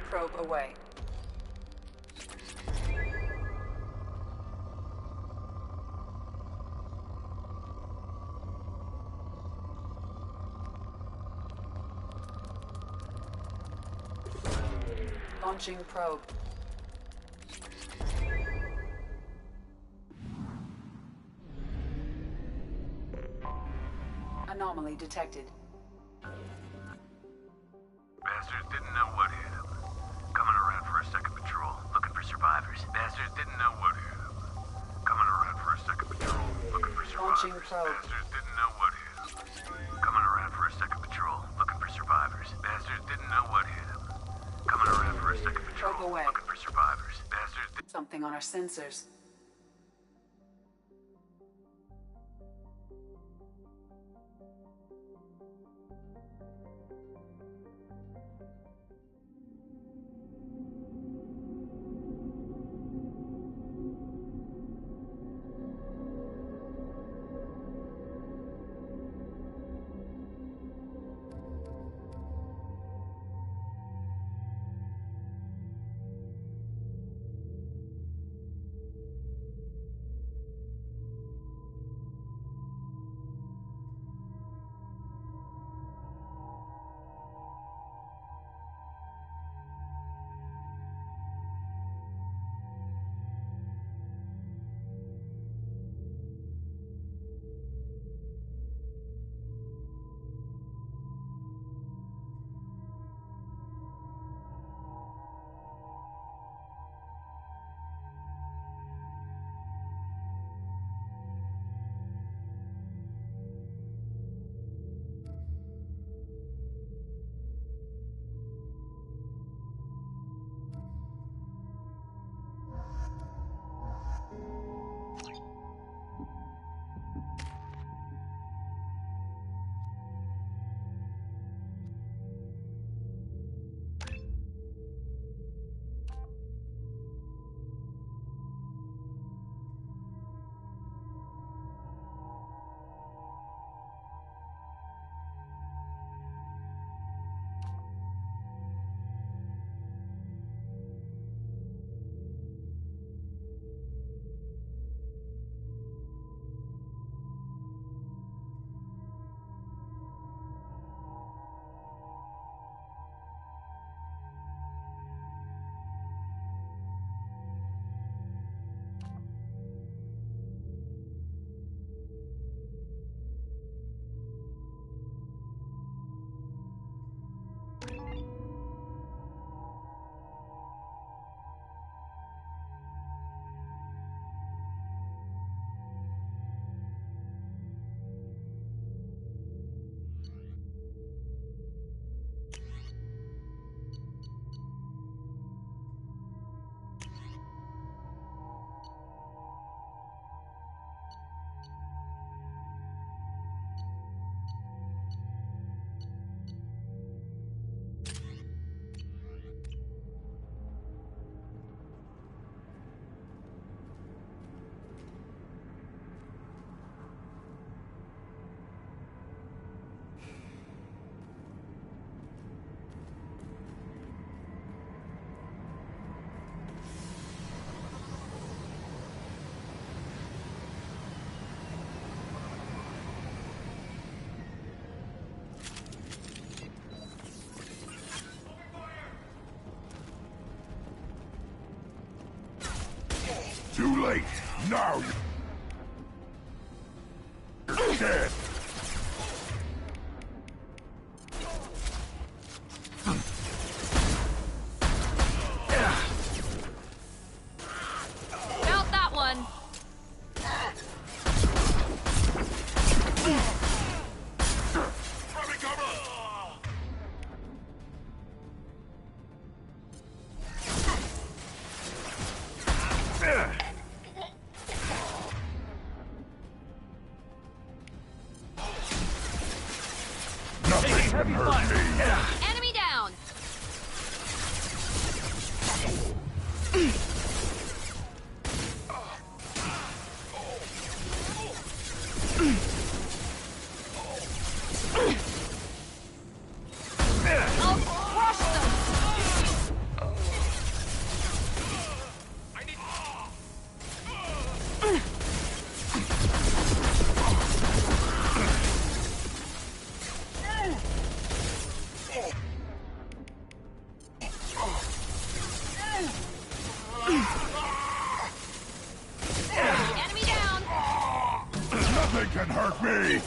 Probe away. Launching probe. Anomaly detected. Bastards didn't know what hit them. Coming around for a second patrol, looking for survivors. Bastards didn't know what hit them. Coming around for a second patrol, looking for survivors. Launching probe. Bastards didn't know what hit them. Coming around for a second patrol, looking for survivors. Bastards didn't know what hit them. Coming around for a second patrol, Probe away. looking for survivors. Bastards didn't... Something on our sensors. late! Now you're dead! Felt that one. Nothing can hurt me! Enemy down. I'll crush them. Enemy down. Nothing can hurt me!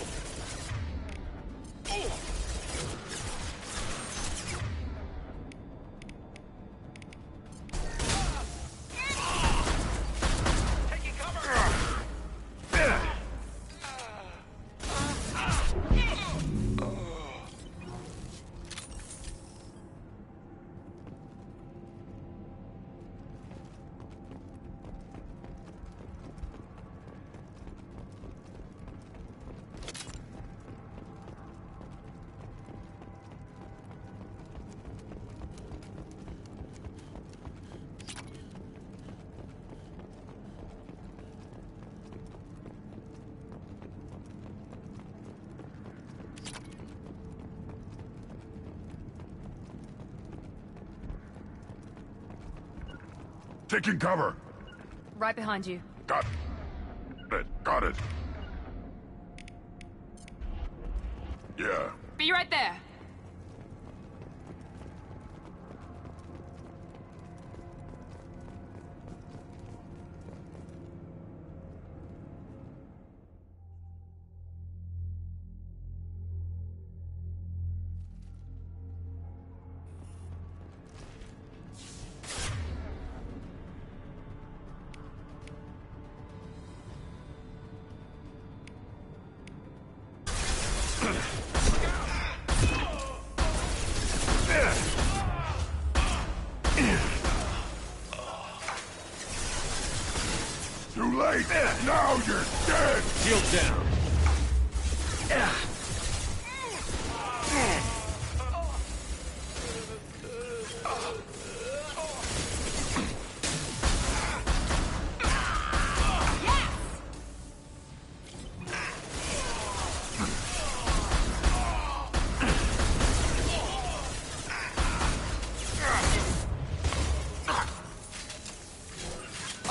Taking cover! Right behind you. Got it. Got it. Yeah. Be right there. Too late! Now you're dead! Shield down.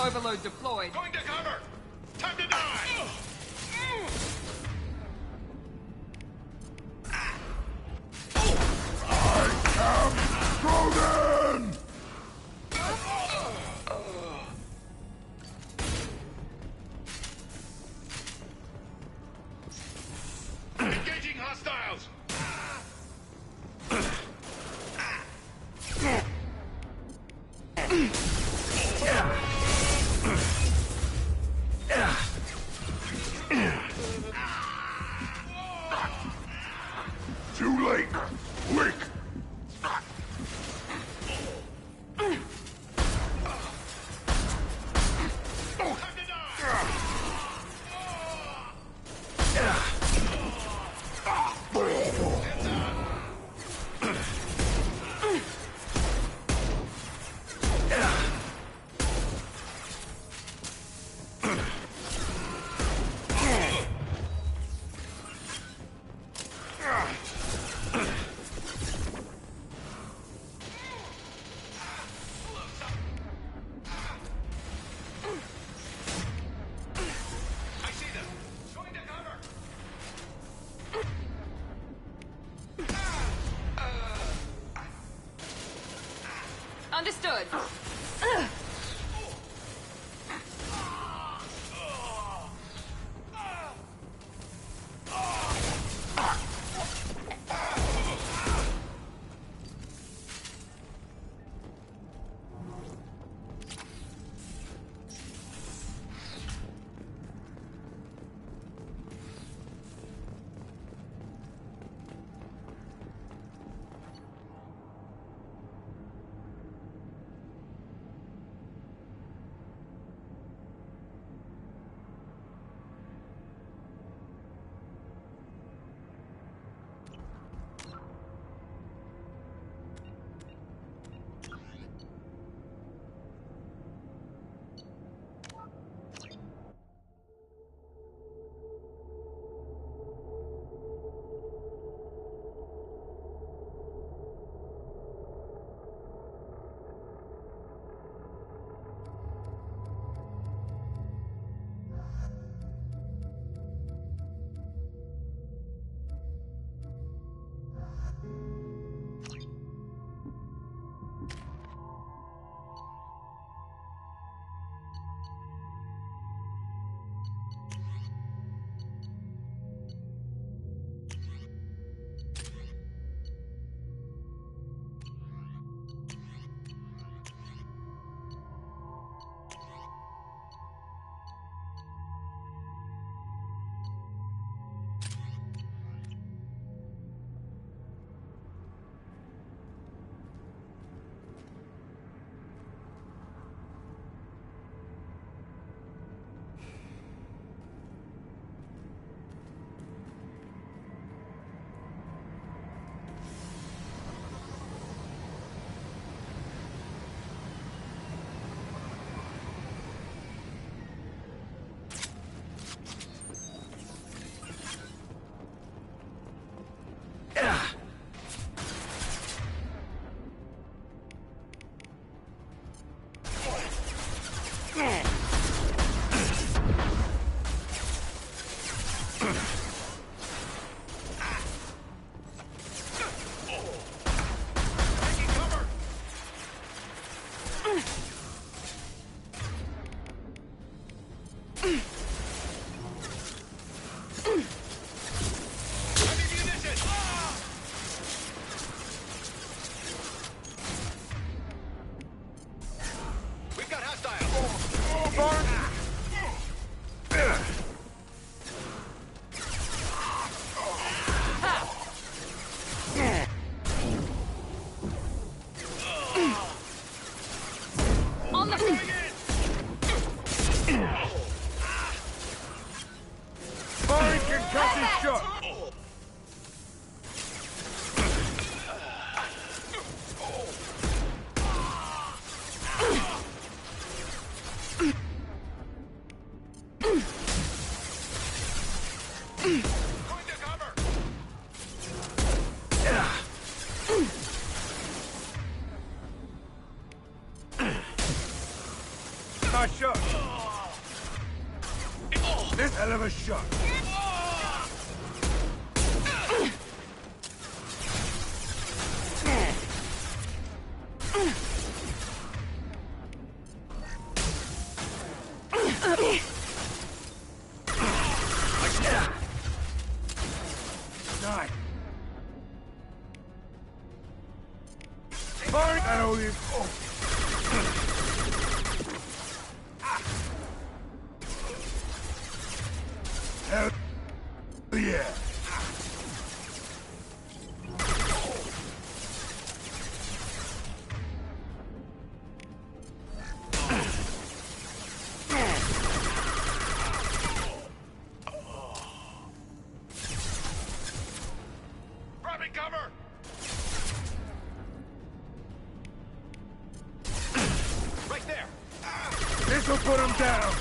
Overload deployed. Going to cover! Time to die! I am Groden! Engaging hostiles! Too late! Lick! Understood. We've got hostiles! On the Firing concussion shot! Nice shot. This hell of a shot. Nice. Firing at all you. Hell yeah. Grabbing cover. Right there. This will put him down.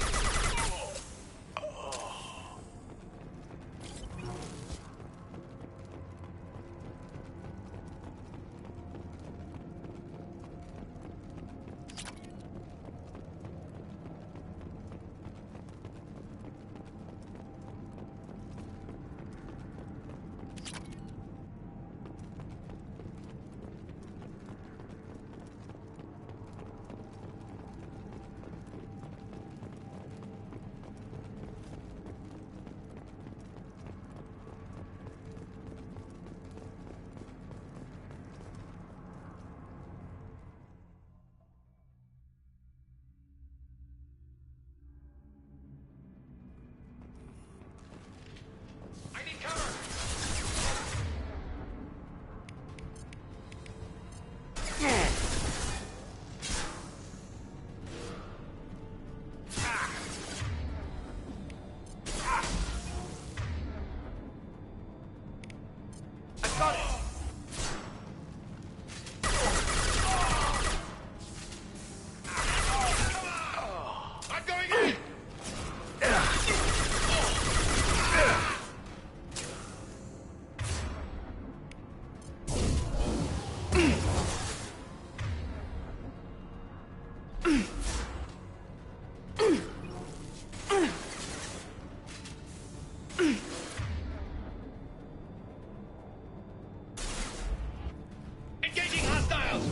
Engaging hostiles!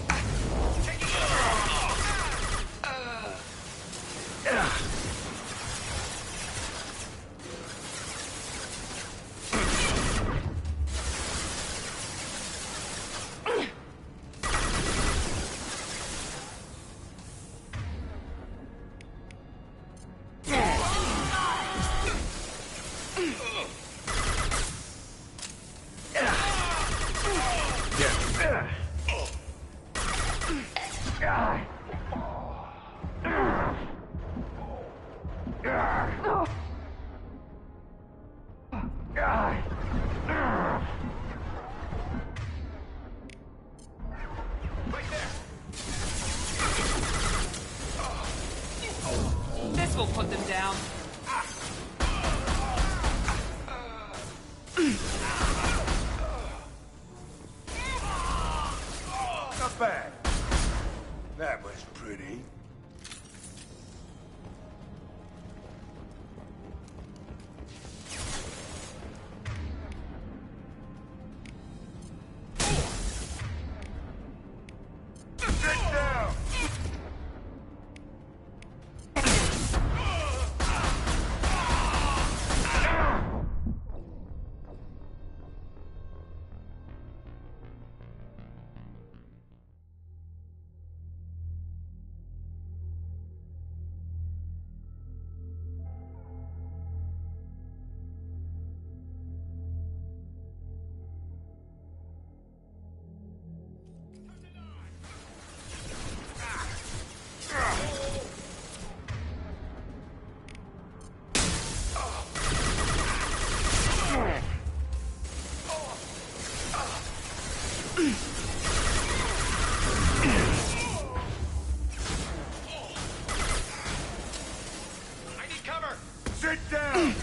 This will put them down. Not bad. That was pretty. cover! Sit down!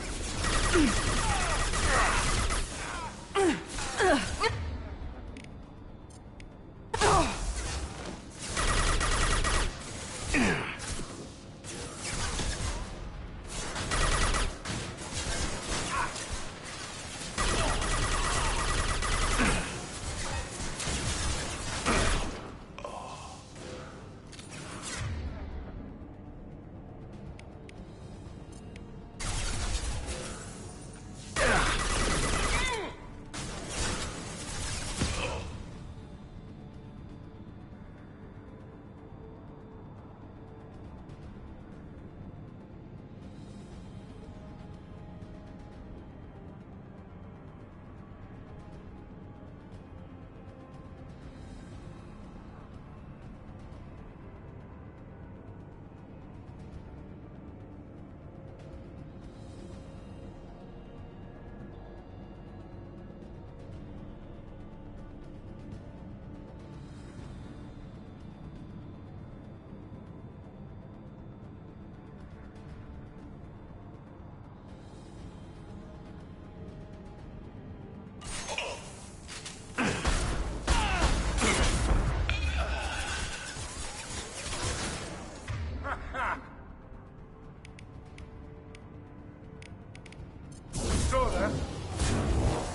Saw that?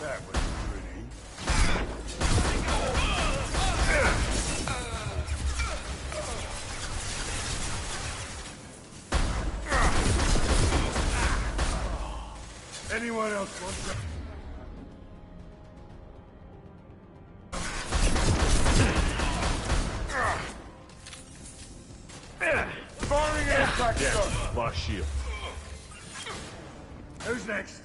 That was pretty. Anyone else want to... Firing an attack shot! Lost shield. Who's next?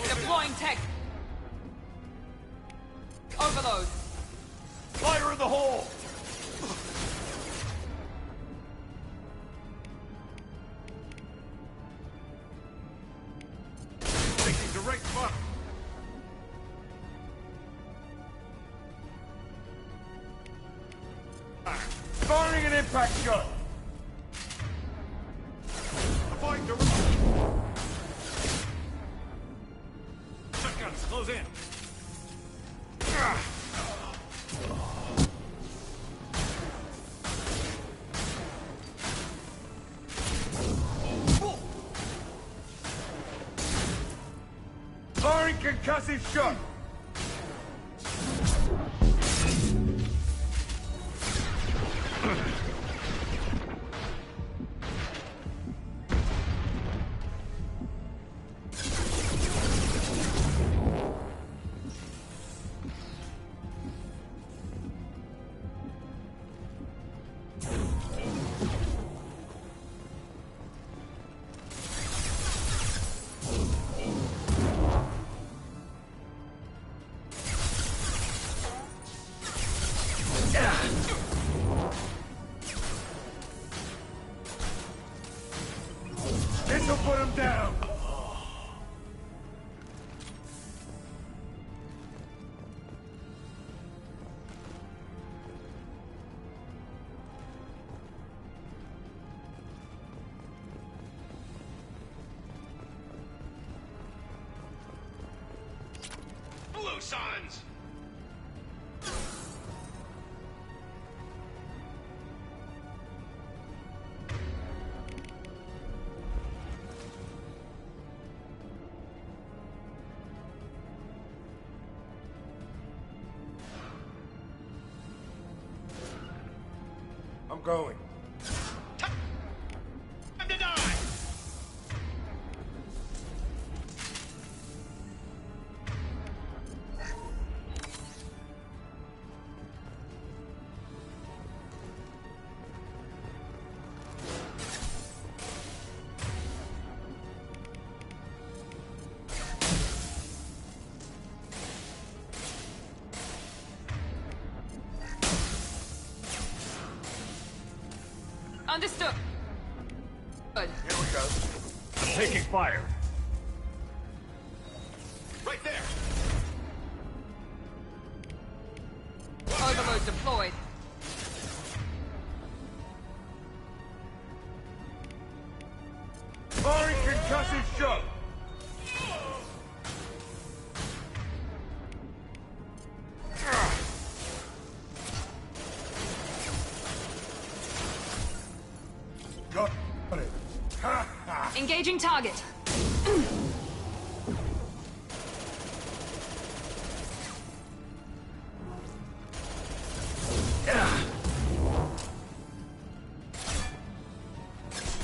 Deploying tech. Overload. Fire in the hole! right spot. Firing an impact shot. Avoid the... Shotguns, close in. Firing concussive shot. This'll put him down. Blue Suns! I'm going. Time to die! Understood. Good. Here we go. I'm taking fire. Right there! Overload deployed. Firing concussive shot. Got it. Ha ha! Engaging target.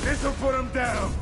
This'll put him down.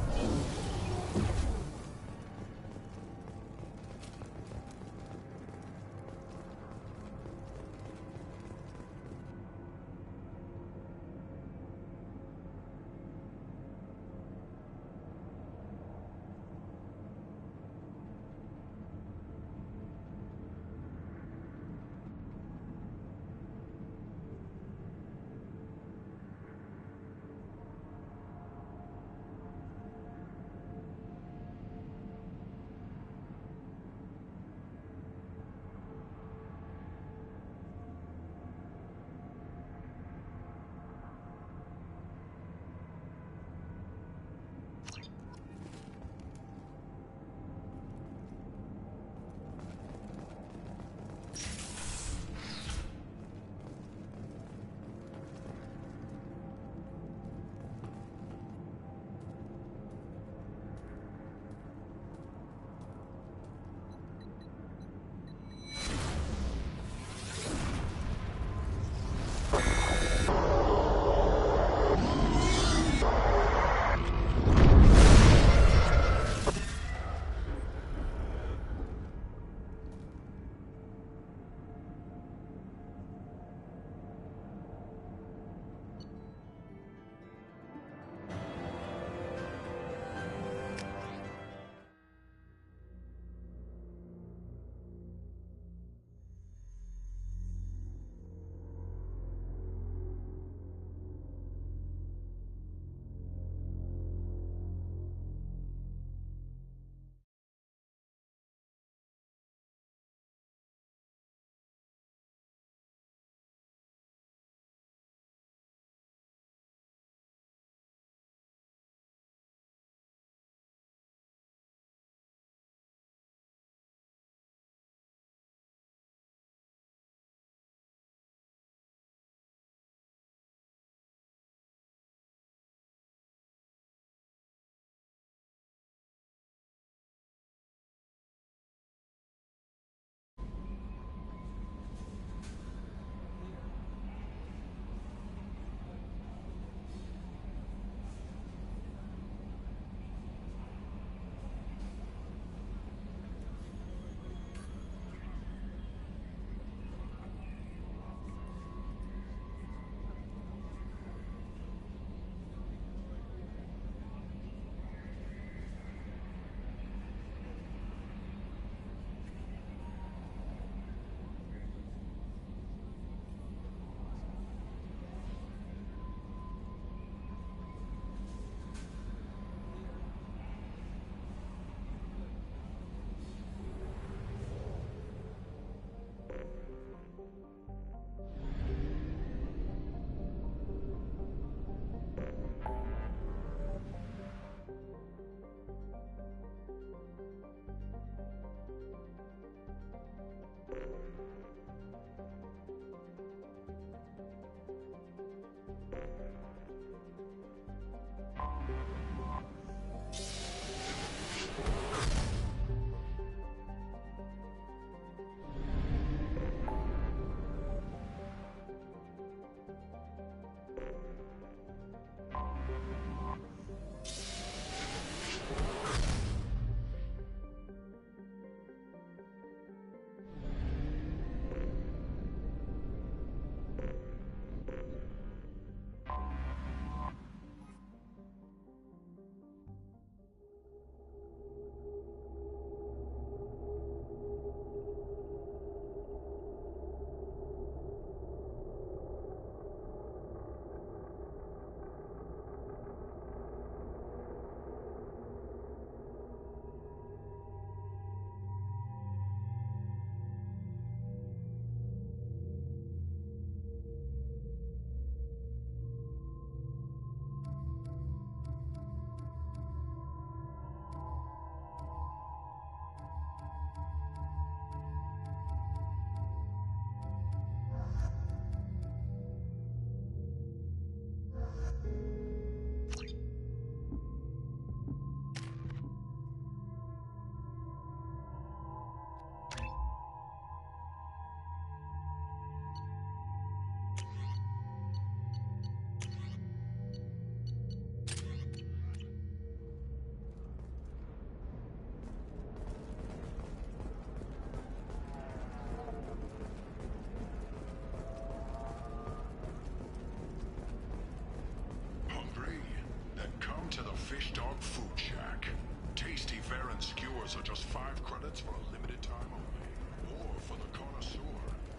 To the Fish Dog Food Shack. Tasty Varen skewers are just 5 credits for a limited time only. Or for the connoisseur,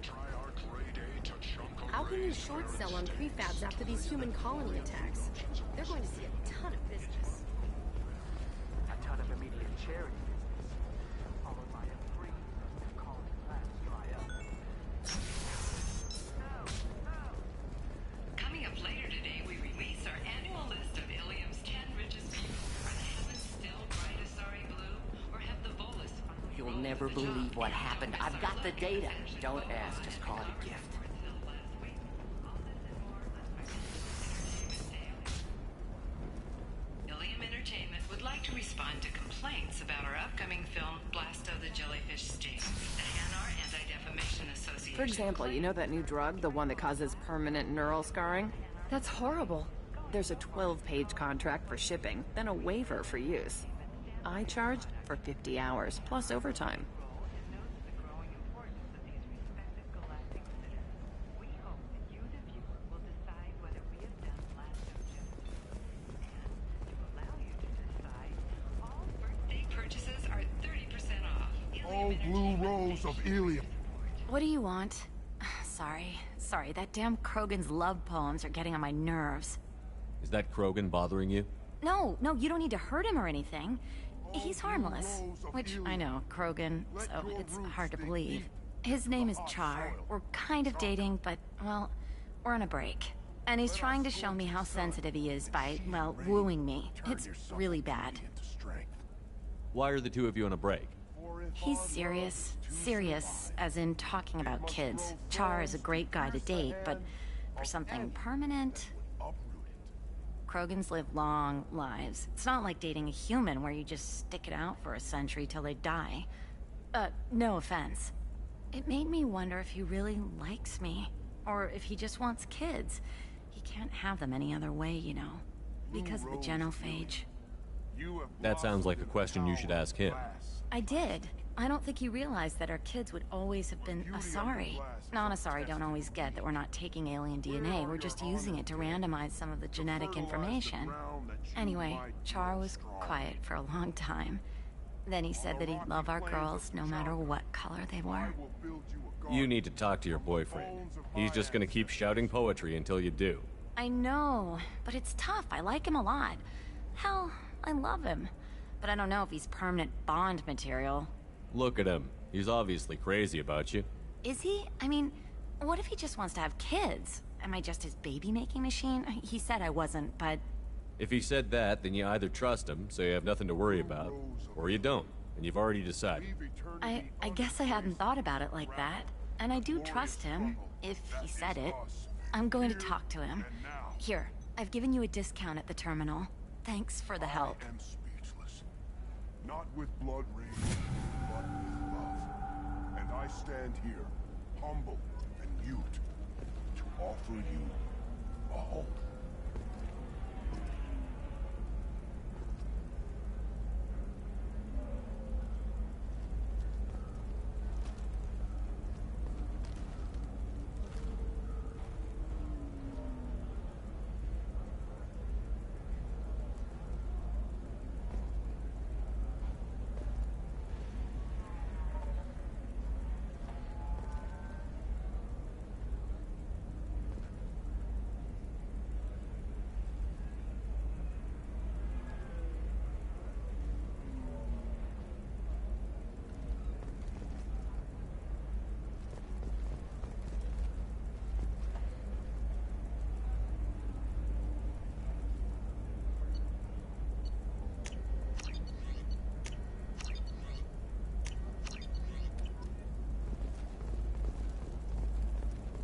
try our grade A to chunk. How can you short sell on prefabs after these human colony attacks? They're going to see a ton of business. A ton of immediate charity business, followed by a free of colony plans dry up. Coming up later today, we release our annual list of Ilium's 10 richest people. Are the heavens still bright Asari blue, or have the Volus finally You'll rolled never the job? believe what happened. I've got the data. Don't ask, just call it a gift. Ilium Entertainment would like to respond to complaints about our upcoming film, Blast of the Jellyfish Sting. The Hanar Anti-Defamation Association. For example, you know that new drug, the one that causes permanent neural scarring? That's horrible. There's a 12-page contract for shipping, then a waiver for use. I charged for 50 hours, plus overtime. Purchases are 30% off. All blue rolls of Ilium. What do you want? Sorry, that damn Krogan's love poems are getting on my nerves. Is that Krogan bothering you? No, you don't need to hurt him or anything. He's harmless. Which, I know, Krogan, so it's hard to believe. His name is Char. We're kind of dating, but, well, we're on a break. And he's trying to show me how sensitive he is by, well, wooing me. It's really bad. Why are the two of you on a break? He's serious. Serious, as in talking about kids. Char is a great guy to date, but for something permanent... Krogans live long lives. It's not like dating a human where you just stick it out for a century till they die. No offense. It made me wonder if he really likes me. Or if he just wants kids. He can't have them any other way, you know. Because of the genophage. That sounds like a question you should ask him. I did. I don't think he realized that our kids would always have been Asari. Non-Asari don't always get that we're not taking alien DNA, we're just using it to randomize some of the genetic information. Anyway, Char was quiet for a long time. Then he said that he'd love our girls no matter what color they were. You need to talk to your boyfriend. He's just gonna keep shouting poetry until you do. I know, but it's tough. I like him a lot. Hell, I love him. But I don't know if he's permanent Bond material. Look at him. He's obviously crazy about you. Is he? I mean, what if he just wants to have kids? Am I just his baby-making machine? He said I wasn't, but... If he said that, then you either trust him, so you have nothing to worry about, or you don't. and you've already decided. I guess I hadn't thought about it like that. And I do trust him, if he said it. I'm going to talk to him. Here, I've given you a discount at the terminal. Thanks for the help. I am speechless. Not with blood rage, but with love. And I stand here, humble and mute, to offer you a home.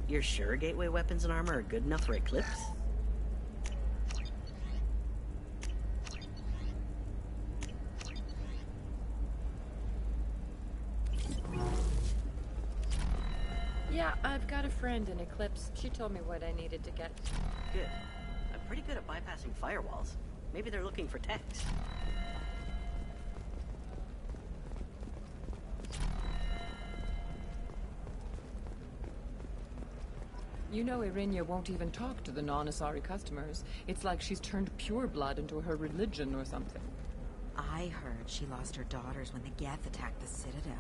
You're sure gateway weapons and armor are good enough for Eclipse? Yeah, I've got a friend in Eclipse. She told me what I needed to get. Good. I'm pretty good at bypassing firewalls. Maybe they're looking for techs. You know Irinia won't even talk to the non-Asari customers. It's like she's turned pure blood into her religion or something. I heard she lost her daughters when the Geth attacked the Citadel.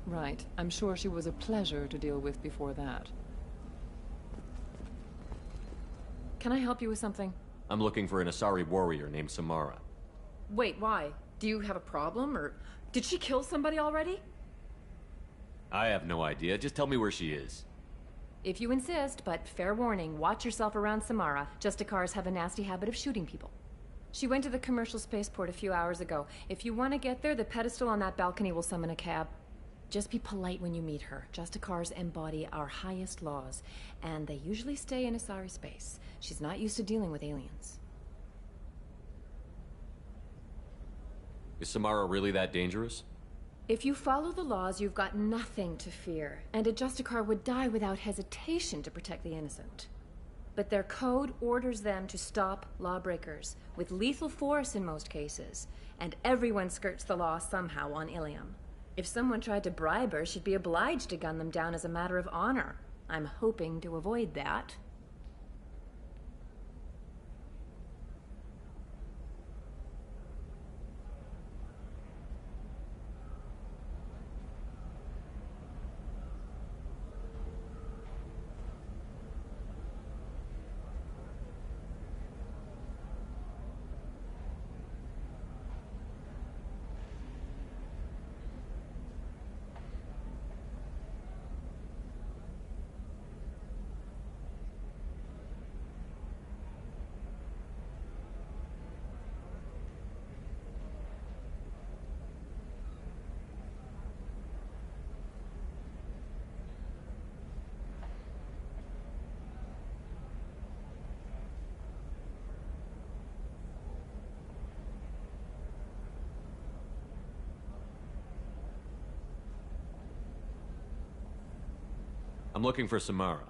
Right. I'm sure she was a pleasure to deal with before that. Can I help you with something? I'm looking for an Asari warrior named Samara. Wait, why? Do you have a problem, or did she kill somebody already? I have no idea. Just tell me where she is. If you insist, but fair warning, watch yourself around Samara. Justicars have a nasty habit of shooting people. She went to the commercial spaceport a few hours ago. If you want to get there, the pedestal on that balcony will summon a cab. Just be polite when you meet her. Justicars embody our highest laws, and they usually stay in Asari space. She's not used to dealing with aliens. Is Samara really that dangerous? If you follow the laws, you've got nothing to fear, and a Justicar would die without hesitation to protect the innocent. But their code orders them to stop lawbreakers, with lethal force in most cases, and everyone skirts the law somehow on Ilium. If someone tried to bribe her, she'd be obliged to gun them down as a matter of honor. I'm hoping to avoid that. I'm looking for Samara.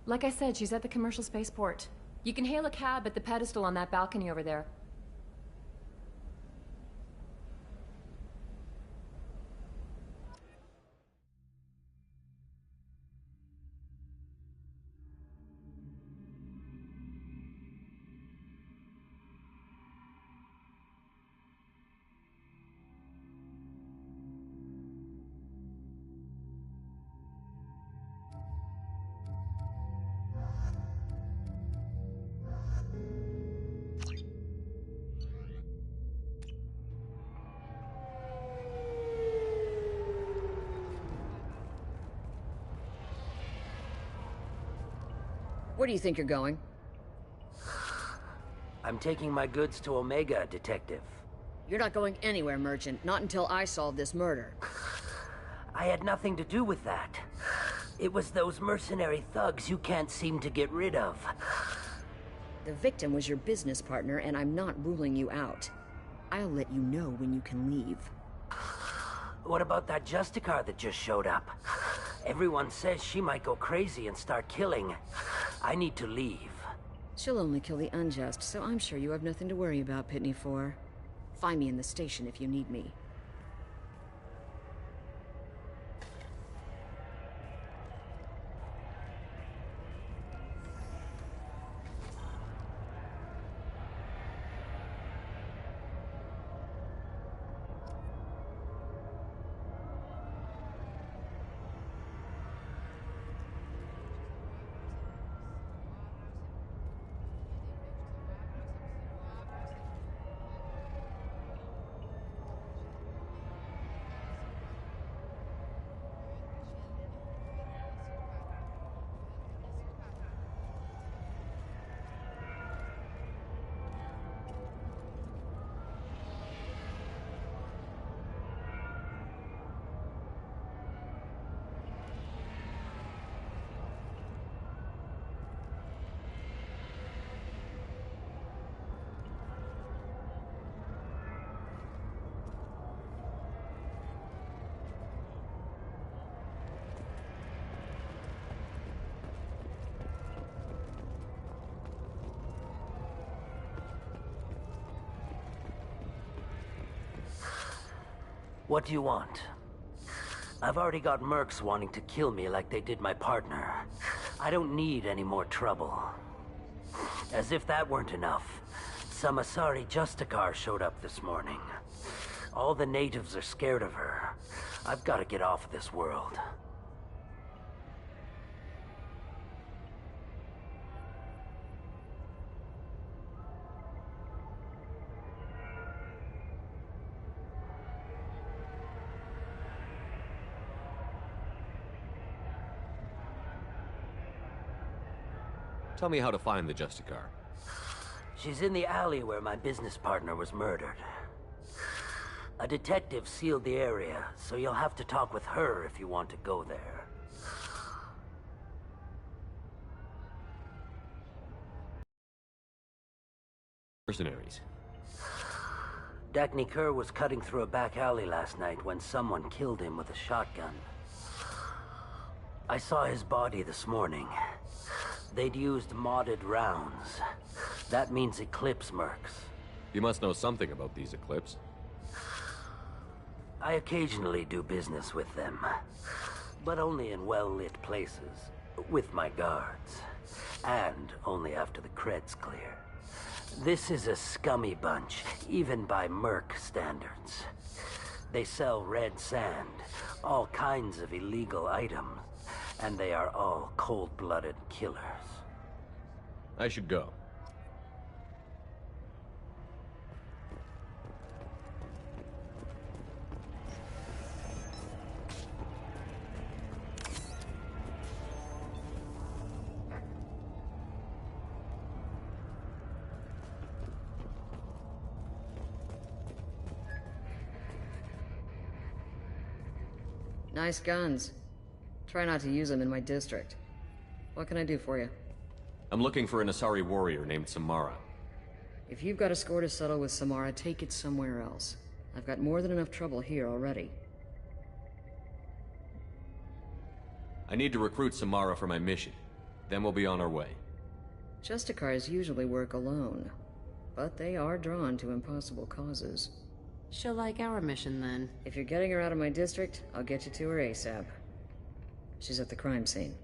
Like I said, she's at the commercial spaceport. You can hail a cab at the pedestal on that balcony over there. Where do you think you're going? I'm taking my goods to Omega, Detective. You're not going anywhere, Merchant. Not until I solve this murder. I had nothing to do with that. It was those mercenary thugs you can't seem to get rid of. The victim was your business partner, and I'm not ruling you out. I'll let you know when you can leave. What about that Justicar that just showed up? Everyone says she might go crazy and start killing. I need to leave. She'll only kill the unjust, so I'm sure you have nothing to worry about, Pitney 4. Find me in the station if you need me. What do you want? I've already got mercs wanting to kill me like they did my partner. I don't need any more trouble. As if that weren't enough, some Asari Justicar showed up this morning. All the natives are scared of her. I've got to get off of this world. Tell me how to find the Justicar. She's in the alley where my business partner was murdered. A detective sealed the area, so you'll have to talk with her if you want to go there. Mercenaries. Dagny Kerr was cutting through a back alley last night when someone killed him with a shotgun. I saw his body this morning. They'd used modded rounds. That means Eclipse mercs. You must know something about these Eclipse. I occasionally do business with them, but only in well-lit places, with my guards, and only after the cred's clear. This is a scummy bunch, even by merc standards. They sell red sand, all kinds of illegal items, and they are all cold-blooded killers. I should go. Nice guns. Try not to use them in my district. What can I do for you? I'm looking for an Asari warrior named Samara. If you've got a score to settle with Samara, take it somewhere else. I've got more than enough trouble here already. I need to recruit Samara for my mission. Then we'll be on our way. Justicars usually work alone, but they are drawn to impossible causes. She'll like our mission, then. If you're getting her out of my district, I'll get you to her ASAP. She's at the crime scene.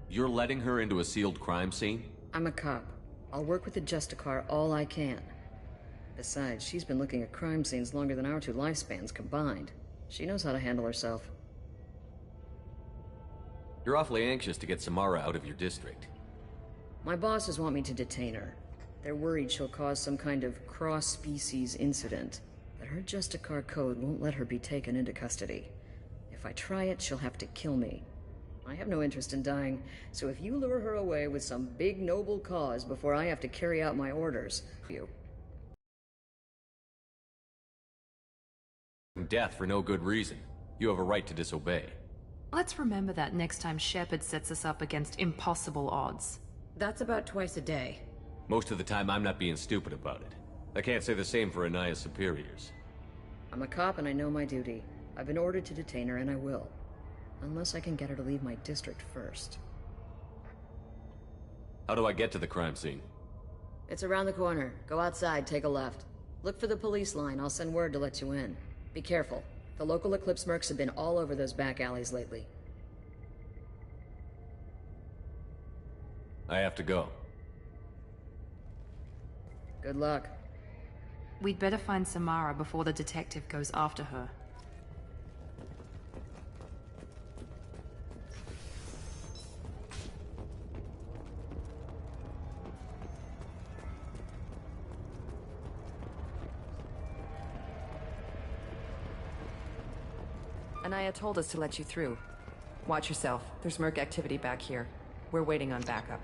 You're letting her into a sealed crime scene? I'm a cop. I'll work with the Justicar all I can. Besides, she's been looking at crime scenes longer than our two lifespans combined. She knows how to handle herself. You're awfully anxious to get Samara out of your district. My bosses want me to detain her. They're worried she'll cause some kind of cross-species incident, but her Justicar code won't let her be taken into custody. If I try it, she'll have to kill me. I have no interest in dying, so if you lure her away with some big noble cause before I have to carry out my orders, you. Death for no good reason. You have a right to disobey. Let's remember that next time Shepard sets us up against impossible odds. That's about twice a day. Most of the time, I'm not being stupid about it. I can't say the same for Anaya's superiors. I'm a cop and I know my duty. I've been ordered to detain her and I will. Unless I can get her to leave my district first. How do I get to the crime scene? It's around the corner. Go outside, take a left. Look for the police line. I'll send word to let you in. Be careful. The local Eclipse mercs have been all over those back alleys lately. I have to go. Good luck. We'd better find Samara before the detective goes after her. Anaya told us to let you through. Watch yourself. There's merc activity back here. We're waiting on backup.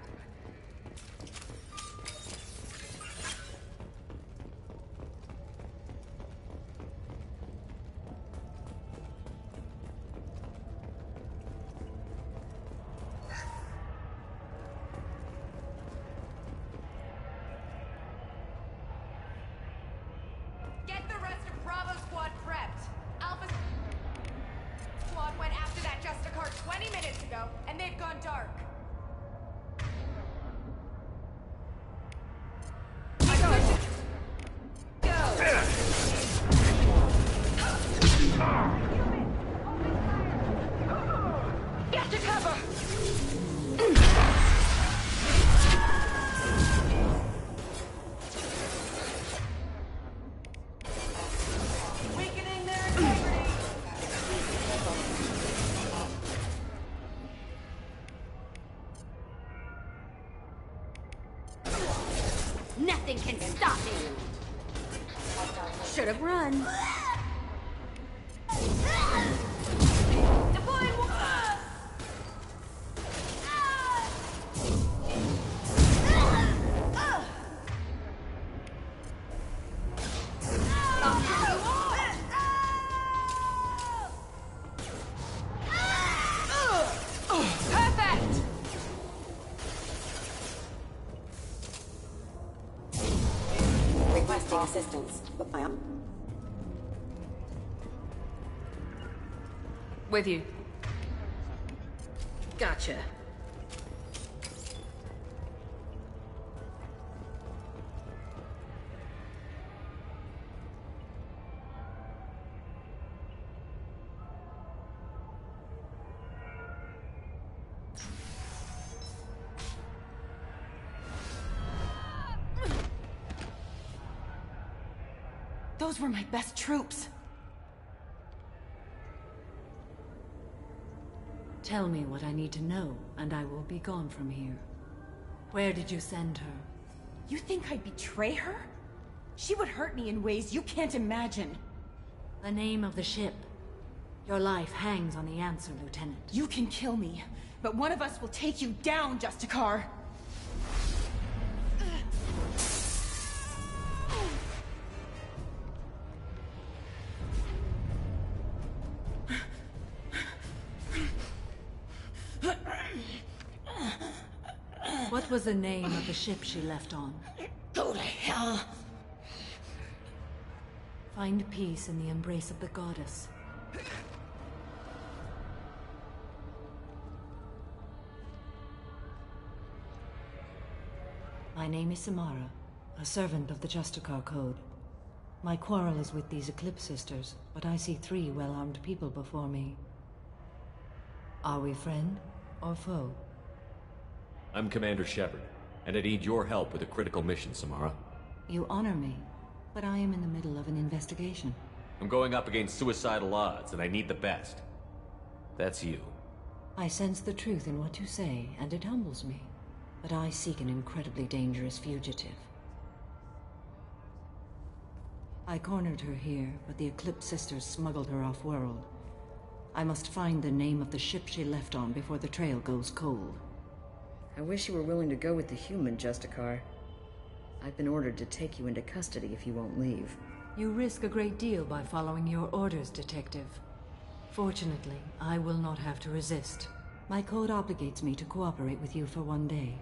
Get the rest of Bravo Squad prepped. Alpha Squad went after that Justicar 20 minutes ago, and they've gone dark. Get to cover! Weakening their integrity. Nothing can stop me! Should have run. Perfect! Requesting assistance. With you. Gotcha. Those were my best troops. Tell me what I need to know, and I will be gone from here. Where did you send her? You think I'd betray her? She would hurt me in ways you can't imagine. The name of the ship. Your life hangs on the answer, Lieutenant. You can kill me, but one of us will take you down, Justicar. What was the name of the ship she left on? Go to hell. Find peace in the embrace of the goddess. My name is Samara, a servant of the Justicar Code. My quarrel is with these Eclipse Sisters, but I see 3 well-armed people before me. Are we friend or foe? I'm Commander Shepard, and I need your help with a critical mission, Samara. You honor me, but I am in the middle of an investigation. I'm going up against suicidal odds, and I need the best. That's you. I sense the truth in what you say, and it humbles me. But I seek an incredibly dangerous fugitive. I cornered her here, but the Eclipse Sisters smuggled her off-world. I must find the name of the ship she left on before the trail goes cold. I wish you were willing to go with the human, Justicar. I've been ordered to take you into custody if you won't leave. You risk a great deal by following your orders, Detective. Fortunately, I will not have to resist. My code obligates me to cooperate with you for 1 day.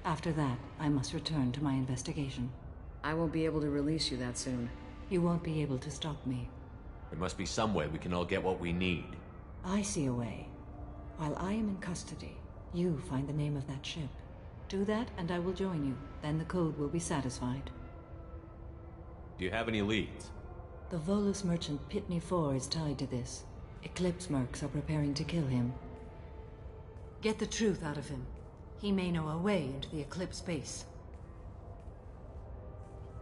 After that, I must return to my investigation. I won't be able to release you that soon. You won't be able to stop me. There must be some way we can all get what we need. I see a way. While I am in custody, you find the name of that ship. Do that, and I will join you. Then the code will be satisfied. Do you have any leads? The Volus merchant Pitney 4 is tied to this. Eclipse mercs are preparing to kill him. Get the truth out of him. He may know a way into the Eclipse base.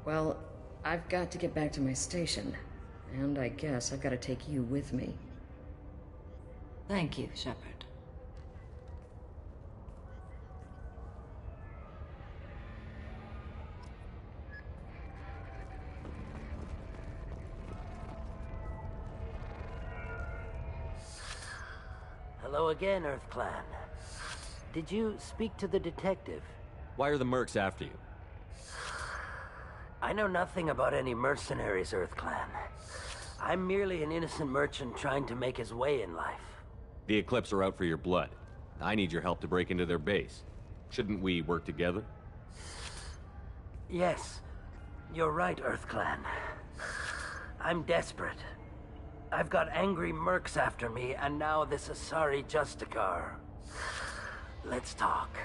Well, I've got to get back to my station. And I guess I've got to take you with me. Thank you, Shepard. Hello again, Earth Clan. Did you speak to the detective? Why are the mercs after you? I know nothing about any mercenaries, Earth Clan. I'm merely an innocent merchant trying to make his way in life. The Eclipse are out for your blood. I need your help to break into their base. Shouldn't we work together? Yes, you're right, Earth Clan. I'm desperate. I've got angry mercs after me, and now this Asari Justicar. Let's talk.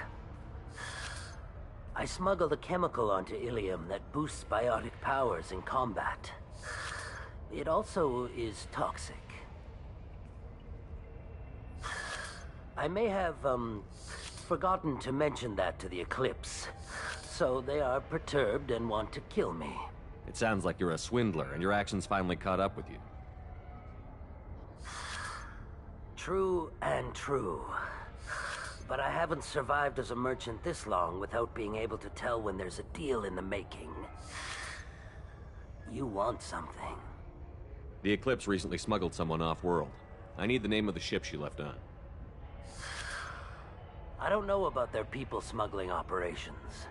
I smuggled a chemical onto Ilium that boosts biotic powers in combat. It also is toxic. I may have, forgotten to mention that to the Eclipse. So they are perturbed and want to kill me. It sounds like you're a swindler, and your actions finally caught up with you. True and true. But I haven't survived as a merchant this long without being able to tell when there's a deal in the making. You want something. The Eclipse recently smuggled someone off-world. I need the name of the ship she left on. I don't know about their people smuggling operations.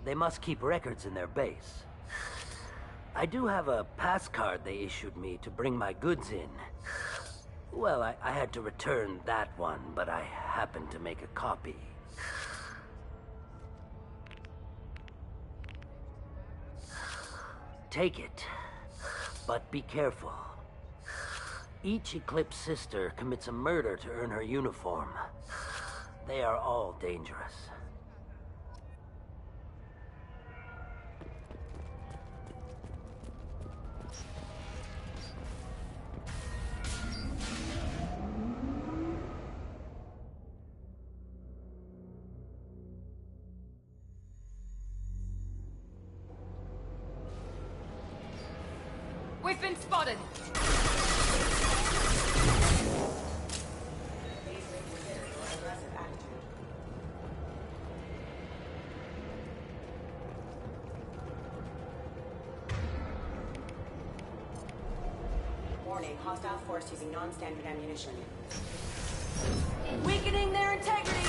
They must keep records in their base. I do have a pass card they issued me to bring my goods in. Well, I had to return that one, but I happened to make a copy. Take it, but be careful. Each Eclipse sister commits a murder to earn her uniform. They are all dangerous. We've been spotted! Warning, hostile force using non-standard ammunition. Weakening their integrity!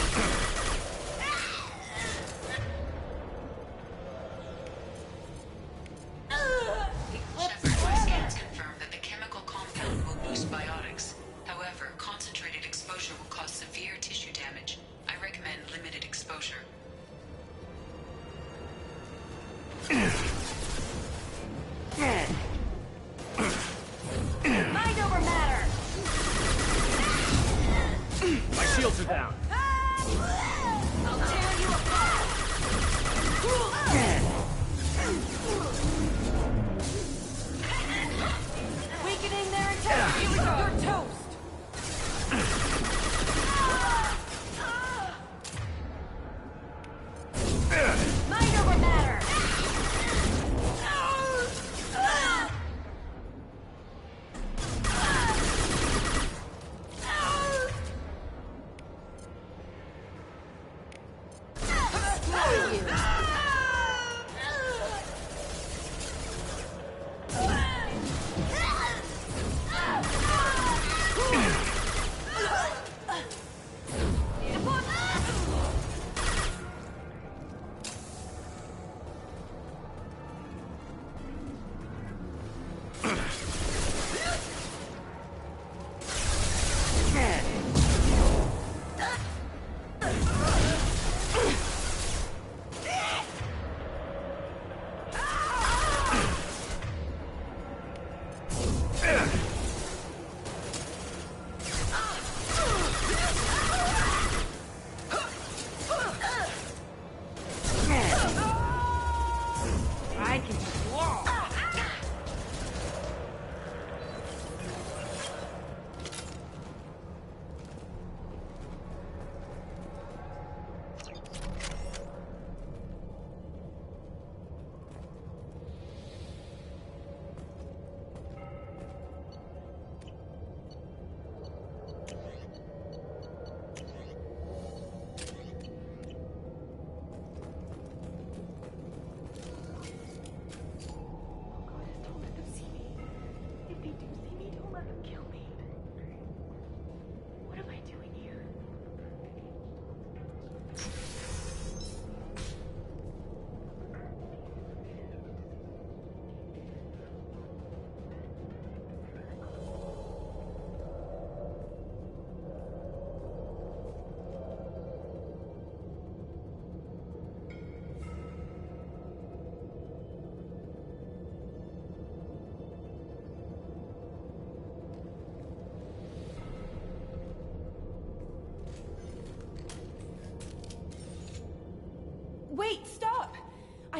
Scans confirm that the chemical compound will boost biotics. However, concentrated exposure will cause severe tissue damage. I recommend limited exposure. Mind over matter! My shields are down. I'll tear you apart! Weakening their integrity! You're toast! Mind over matter!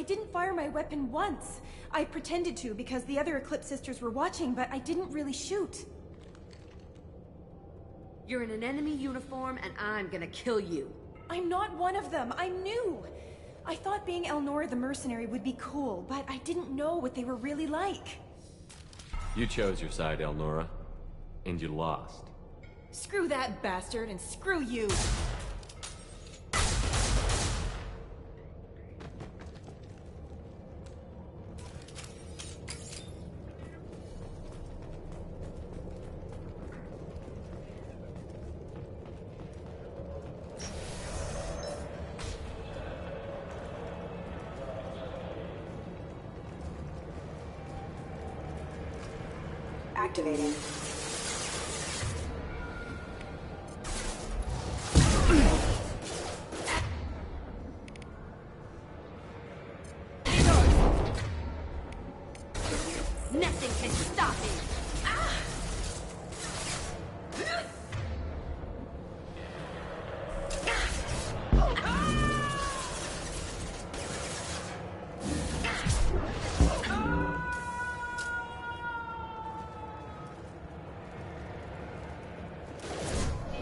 didn't fire my weapon once. I pretended to because the other Eclipse sisters were watching, but I didn't really shoot. You're in an enemy uniform, and I'm gonna kill you. I'm not one of them. I'm new. I thought being Elnora the mercenary would be cool, but I didn't know what they were really like. You chose your side, Elnora. And you lost. Screw that bastard, and screw you! Activating. Nothing can stop me.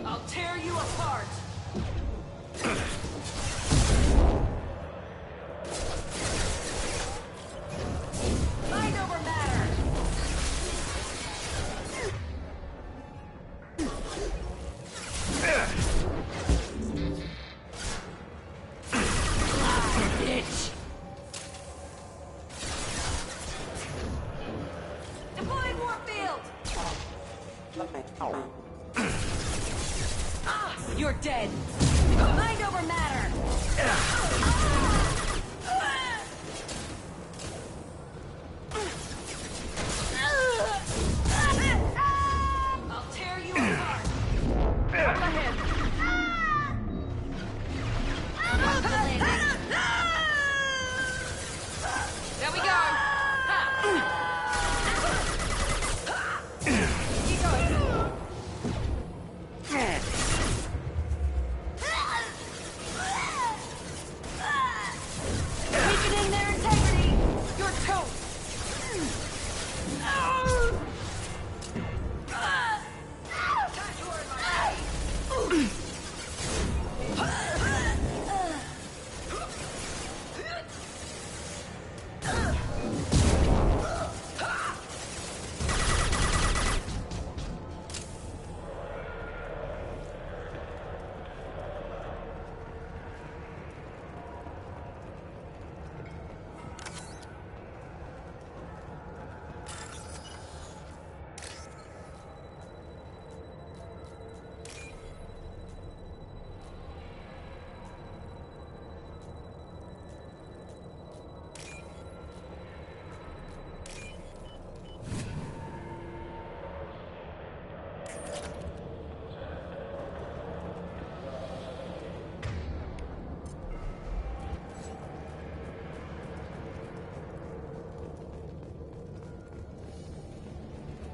I'll tear you apart! Mind over matter! Bitch! Deploying Warfield! You're dead! Mind over matter! I'll tear you apart! Over him! There we go! Keep going! Weakening their integrity! You're toast!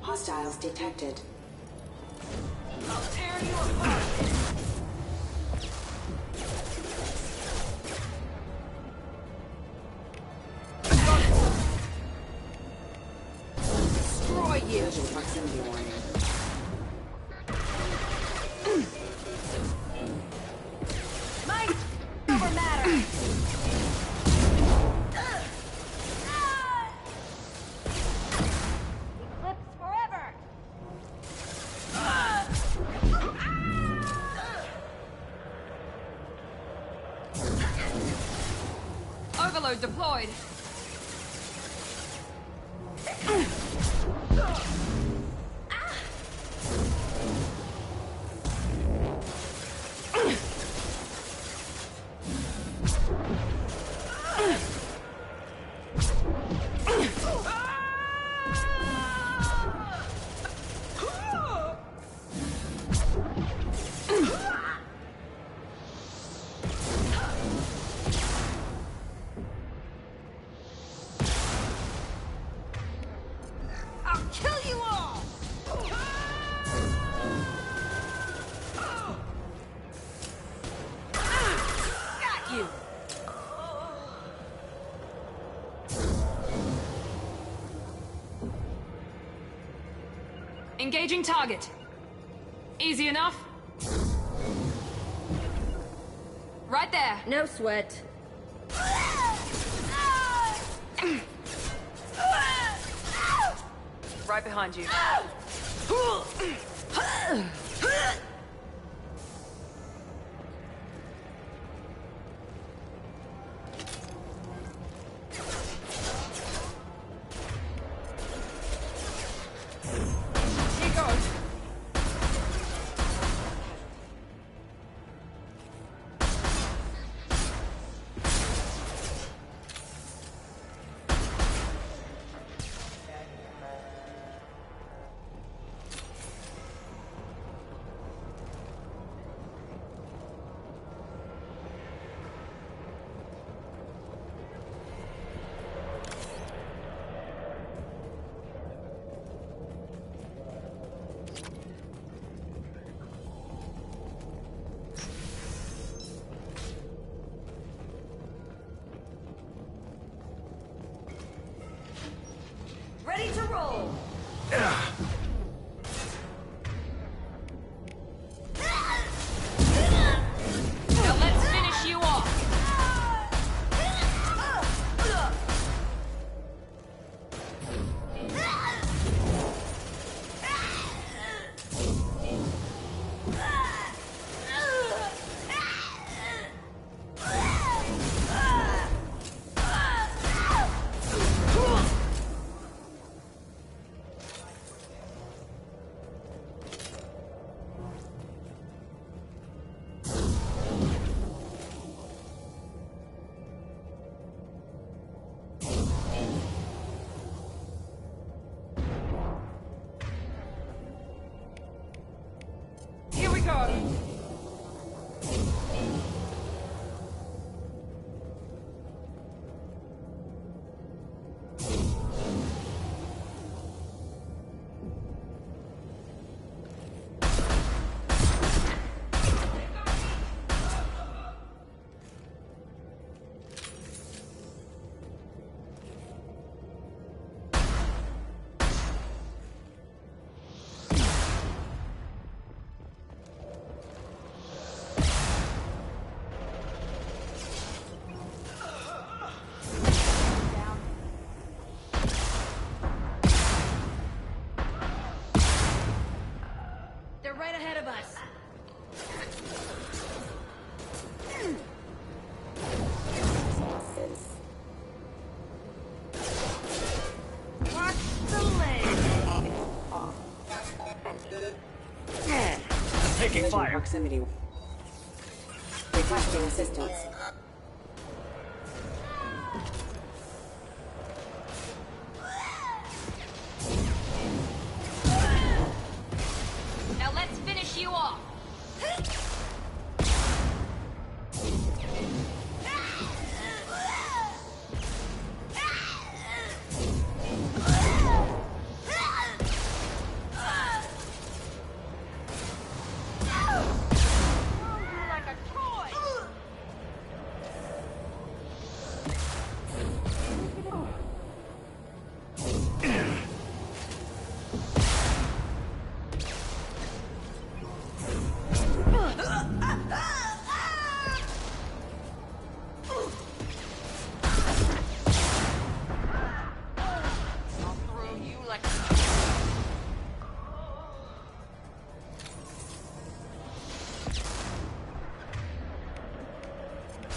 Hostiles detected. I'll tear you apart! Destroy you! Proximity warning. Mind over matter! Eclipse forever! Overload deployed! I'll kill you all! Got you! Engaging target. Easy enough? Right there. No sweat. Right behind you. Ready to roll. Now let's finish you off. Here we go. They're right ahead of us. Watch the leg. Taking fire. Proximity. Requesting assistance. Now let's finish you off.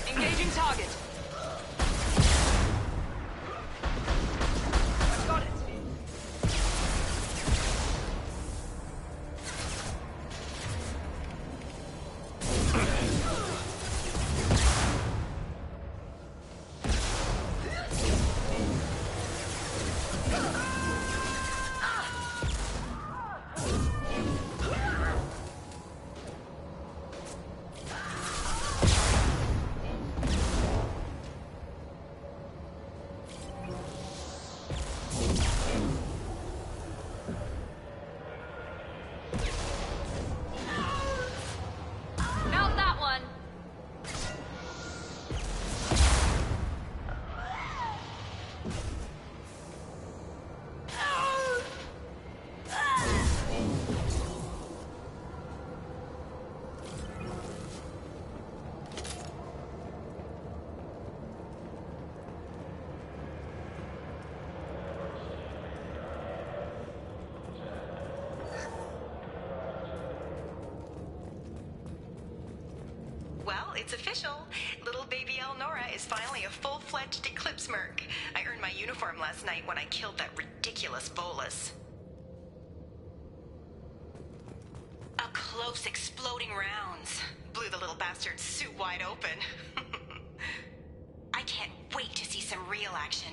Engaging target. I've got it. it's official. Little baby Elnora is finally a full-fledged Eclipse merc. I earned my uniform last night when I killed that ridiculous Volus. Up close, exploding rounds. Blew the little bastard's suit wide open. I can't wait to see some real action.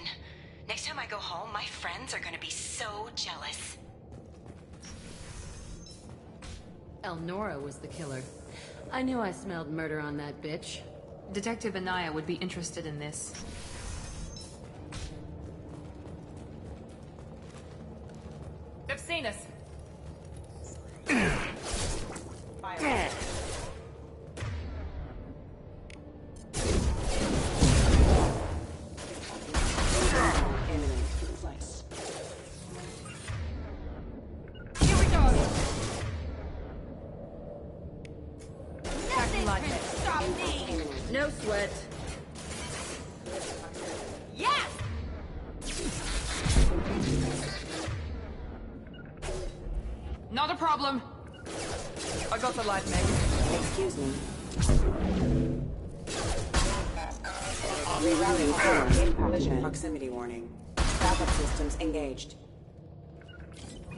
Next time I go home, my friends are gonna be so jealous. Elnora was the killer. I knew I smelled murder on that bitch. Detective Anaya would be interested in this. They've seen us. Fire. Here we go. Nothing can stop me! No sweat. Yes! Not a problem. I got the light, Meg. Excuse me. Rerouting power in collision. Proximity warning. Backup systems engaged.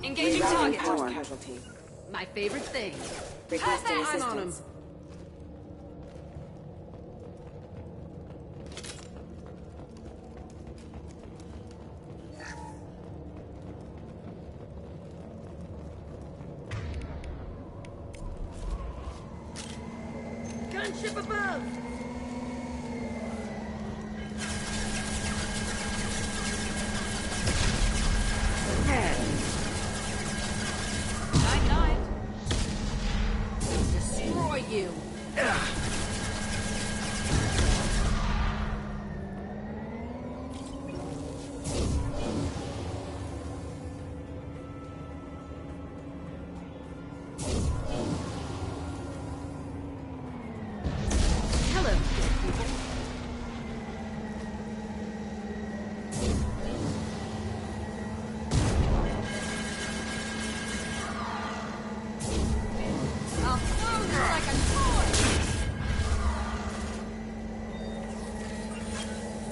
Engaging Rerouting target. power casualty. My favorite thing. Requesting I'm on him. assistance. Gunship above! Night-night. Destroy you! Hello, dead people. I'll throw you like a toy!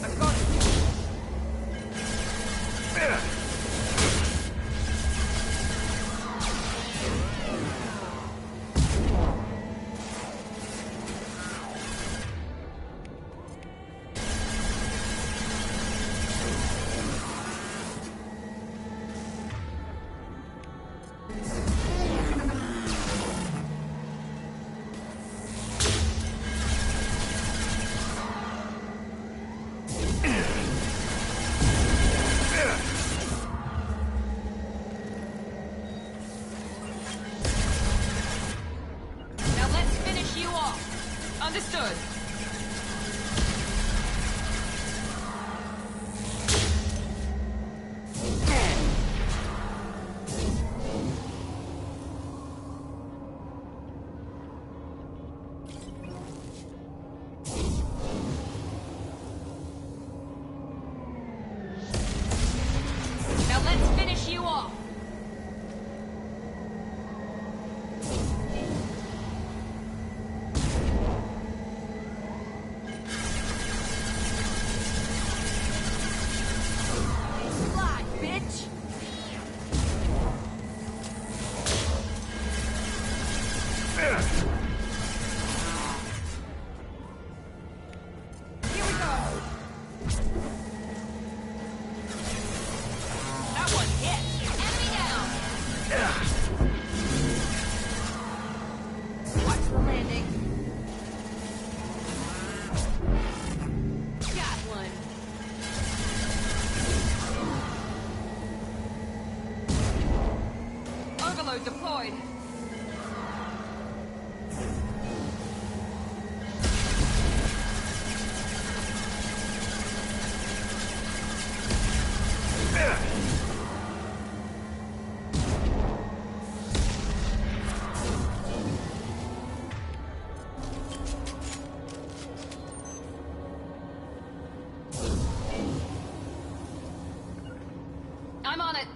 I've got it. Now let's finish you off. Understood. Now let's finish you off. Fly, bitch! Here we go. That one hit. Enemy down. Watch the landing. Got one. Overload deployed. I'm on it.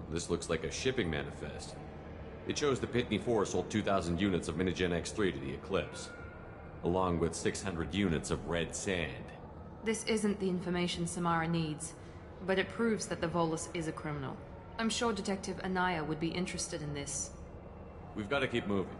this looks like a shipping manifest. It shows the Pitney 4 sold 2,000 units of Minigen X3 to the Eclipse, along with 600 units of red sand. This isn't the information Samara needs, but it proves that the Volus is a criminal. I'm sure Detective Anaya would be interested in this. We've got to keep moving.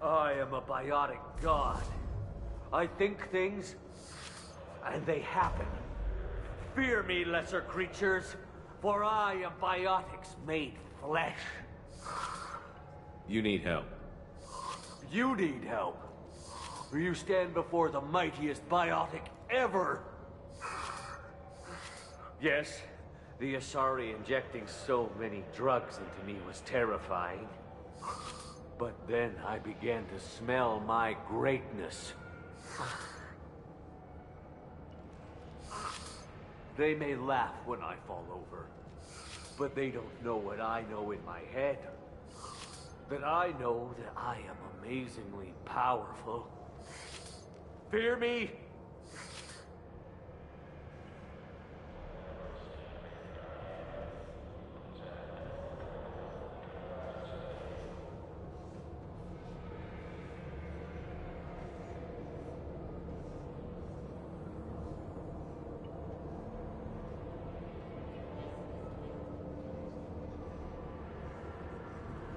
I am a biotic god. I think things, and they happen. Fear me, lesser creatures, for I am biotics made flesh. You need help. You need help. For you stand before the mightiest biotic ever. Yes, the Asari injecting so many drugs into me was terrifying. But then I began to smell my greatness. They may laugh when I fall over, but they don't know what I know in my head. That I know that I am amazingly powerful. Fear me?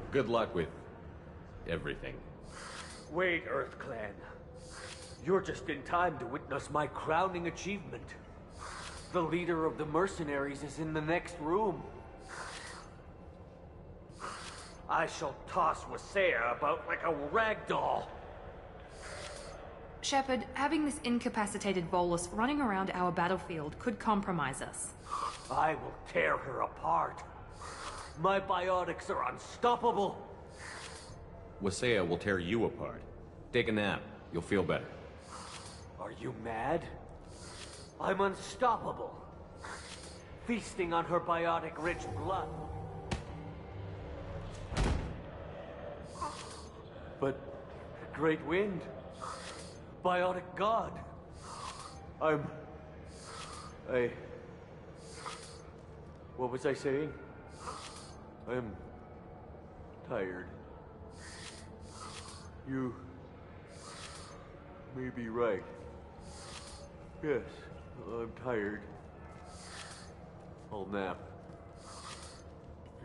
Good luck with everything. Wait, Earth Clan. You're just in time to witness my crowning achievement. The leader of the mercenaries is in the next room. I shall toss Wasea about like a rag doll. Shepard, having this incapacitated Volus running around our battlefield could compromise us. I will tear her apart. My biotics are unstoppable. Wasea will tear you apart. Take a nap. You'll feel better. Are you mad? I'm unstoppable. Feasting on her biotic-rich blood. But Great Wind, biotic god. What was I saying? I'm tired. You may be right. Yes, I'm tired. I'll nap.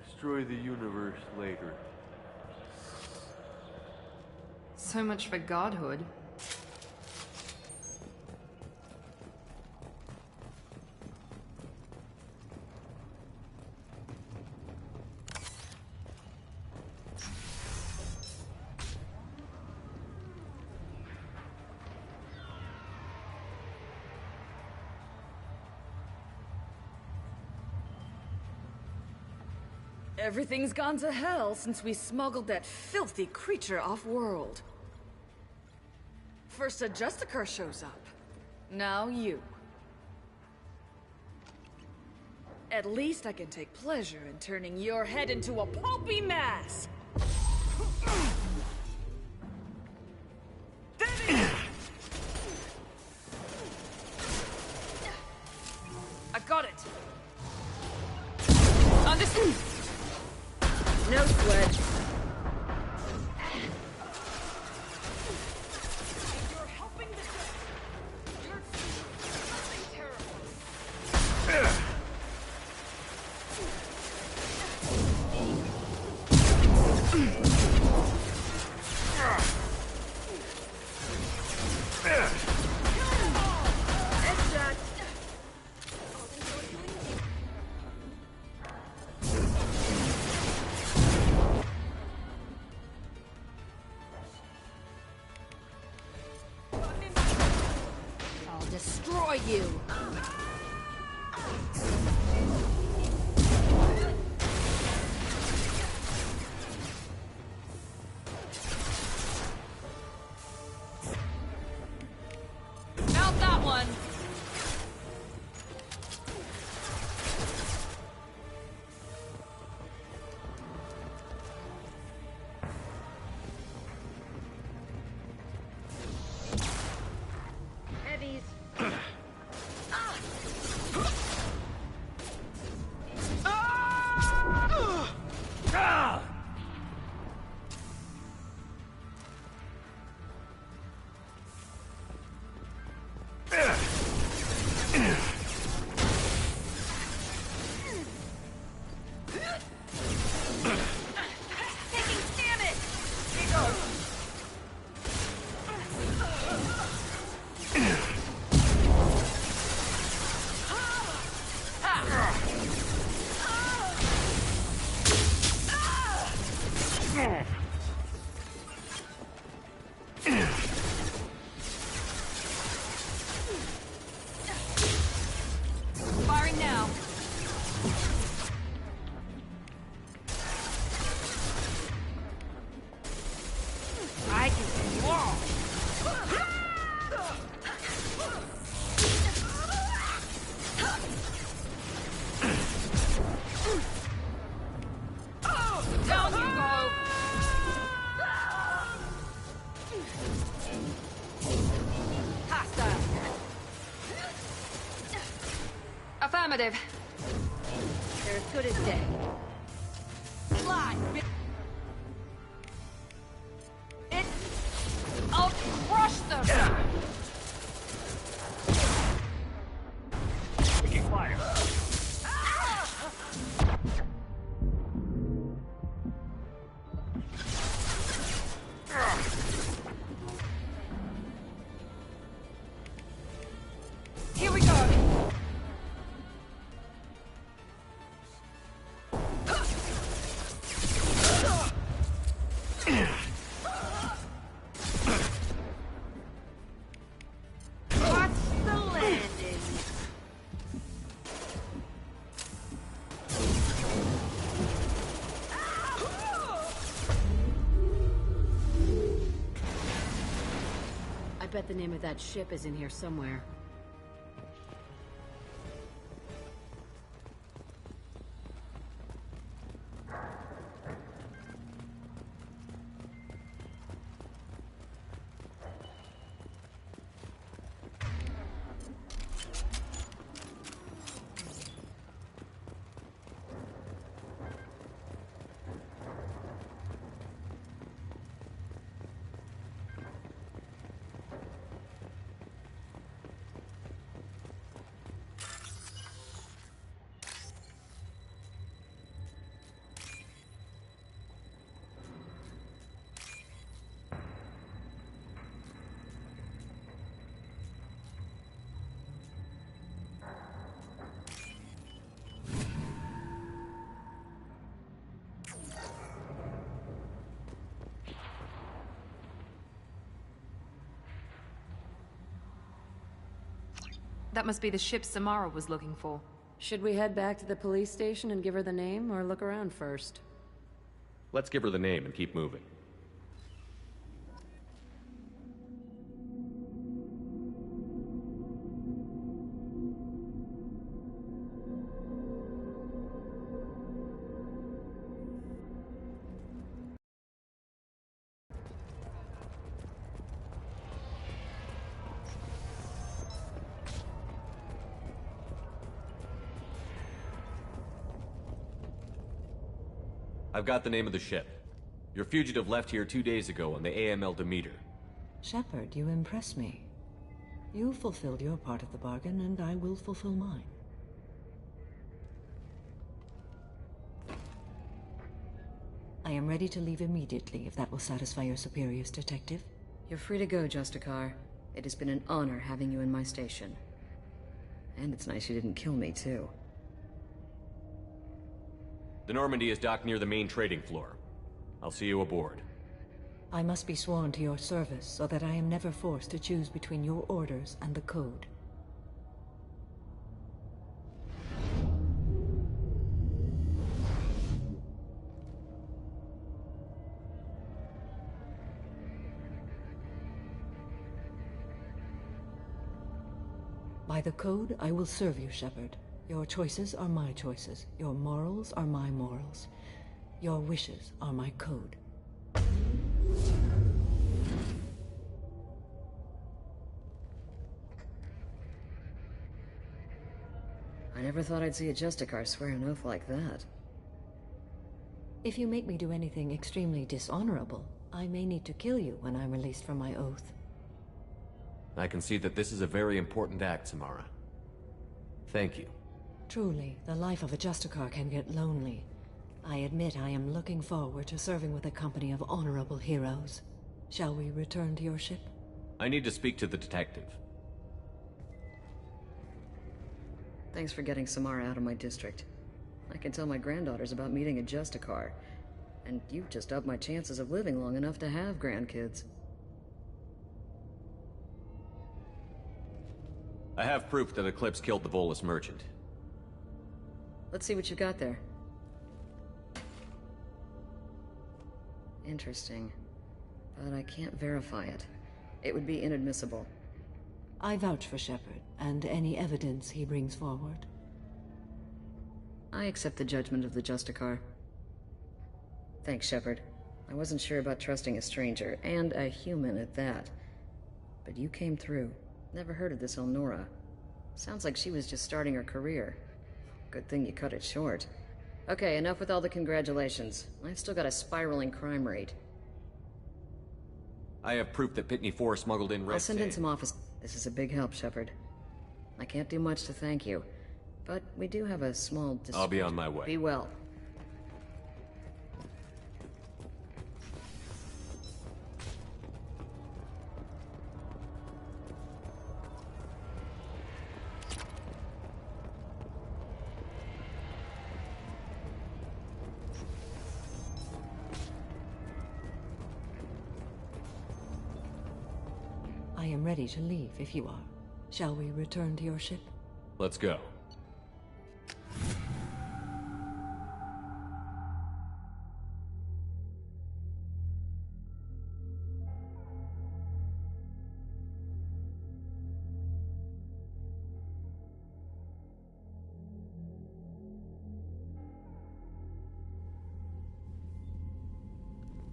Destroy the universe later. So much for godhood. Everything's gone to hell since we smuggled that filthy creature off-world. First a Justicar shows up. Now you. At least I can take pleasure in turning your head into a pulpy mass! I got it! Understood! No sweat. You're helping the good. You're something terrible. Headshot. Firing now. I can do more. Down you go. Hostile. Affirmative. They're as good as dead. Fly, bitch. I'll crush them. Taking fire. Here we go. Watch the landing. I bet the name of that ship is in here somewhere. That must be the ship Samara was looking for. Should we head back to the police station and give her the name, or look around first? Let's give her the name and keep moving. I've got the name of the ship. Your fugitive left here 2 days ago on the AML Demeter. Shepard, you impress me. You fulfilled your part of the bargain, and I will fulfill mine. I am ready to leave immediately, if that will satisfy your superiors, Detective. You're free to go, Justicar. It has been an honor having you in my station. And it's nice you didn't kill me, too. The Normandy is docked near the main trading floor. I'll see you aboard. I must be sworn to your service, so that I am never forced to choose between your orders and the Code. By the Code, I will serve you, Shepard. Your choices are my choices. Your morals are my morals. Your wishes are my code. I never thought I'd see a Justicar swear an oath like that. If you make me do anything extremely dishonorable, I may need to kill you when I'm released from my oath. I can see that this is a very important act, Samara. Thank you. Truly, the life of a Justicar can get lonely. I admit I am looking forward to serving with a company of honorable heroes. Shall we return to your ship? I need to speak to the detective. Thanks for getting Samara out of my district. I can tell my granddaughters about meeting a Justicar. And you've just upped my chances of living long enough to have grandkids. I have proof that Eclipse killed the Volus merchant. Let's see what you got there. Interesting. But I can't verify it. It would be inadmissible. I vouch for Shepard, and any evidence he brings forward. I accept the judgment of the Justicar. Thanks, Shepard. I wasn't sure about trusting a stranger, and a human at that. But you came through. Never heard of this Elnora. Sounds like she was just starting her career. Good thing you cut it short. Okay, enough with all the congratulations. I've still got a spiraling crime rate. I have proof that Pitney 4 smuggled in red I'll send in sand. some office. This is a big help, Shepard. I can't do much to thank you, but we do have a small dispute. I'll be on my way. Be well. I am ready to leave if you are. Shall we return to your ship? Let's go.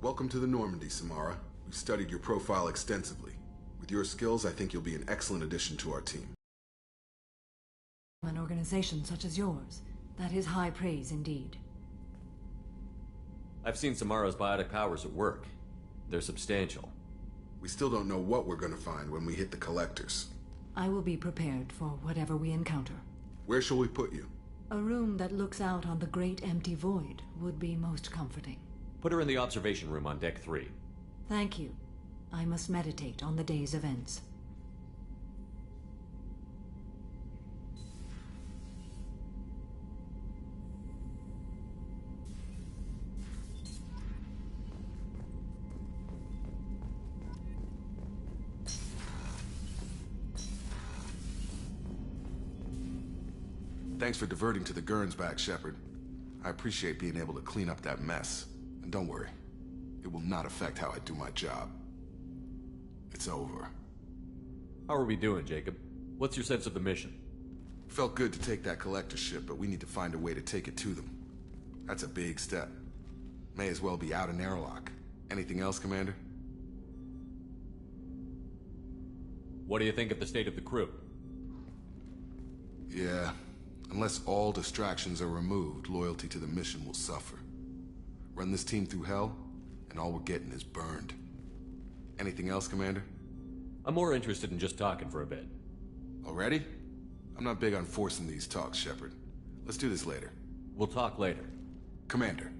Welcome to the Normandy, Samara. We've studied your profile extensively. With your skills, I think you'll be an excellent addition to our team. An organization such as yours, that is high praise indeed. I've seen Samara's biotic powers at work. They're substantial. We still don't know what we're going to find when we hit the collectors. I will be prepared for whatever we encounter. Where shall we put you? A room that looks out on the great empty void would be most comforting. Put her in the observation room on Deck 3. Thank you. I must meditate on the day's events. Thanks for diverting to the Gernsback, Shepard. I appreciate being able to clean up that mess. And don't worry, it will not affect how I do my job. It's over. How are we doing, Jacob? What's your sense of the mission? Felt good to take that collector ship, but we need to find a way to take it to them. That's a big step. May as well be out an airlock. Anything else, Commander? What do you think of the state of the crew? Yeah. Unless all distractions are removed, loyalty to the mission will suffer. Run this team through hell, and all we're getting is burned. Anything else, Commander? I'm more interested in just talking for a bit. Already? I'm not big on forcing these talks, Shepard. Let's do this later. We'll talk later. Commander.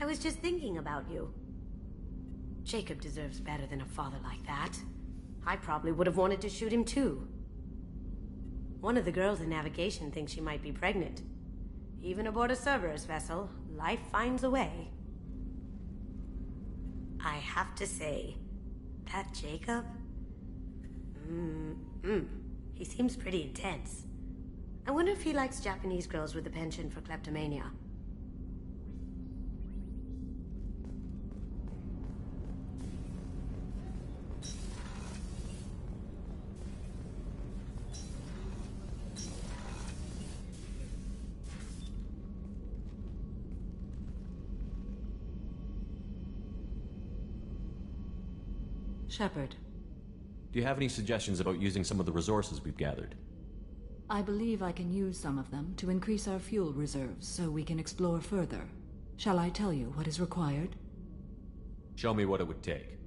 I was just thinking about you. Jacob deserves better than a father like that. I probably would have wanted to shoot him too. One of the girls in navigation thinks she might be pregnant. Even aboard a Cerberus vessel, life finds a way. I have to say, that Jacob? He seems pretty intense. I wonder if he likes Japanese girls with a penchant for kleptomania. Shepard. Do you have any suggestions about using some of the resources we've gathered? I believe I can use some of them to increase our fuel reserves so we can explore further. Shall I tell you what is required? Show me what it would take.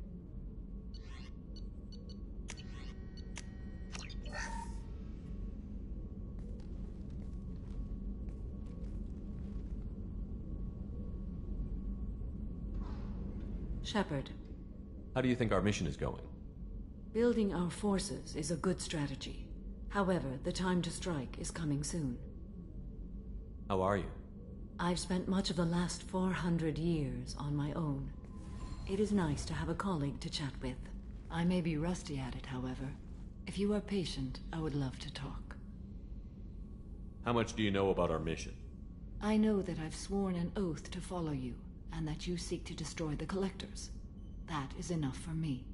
Shepard, How do you think our mission is going? building our forces is a good strategy. However, the time to strike is coming soon. How are you? I've spent much of the last 400 years on my own. It is nice to have a colleague to chat with. I may be rusty at it, however. If you are patient, I would love to talk. How much do you know about our mission? I know that I've sworn an oath to follow you, and that you seek to destroy the Collectors. That is enough for me.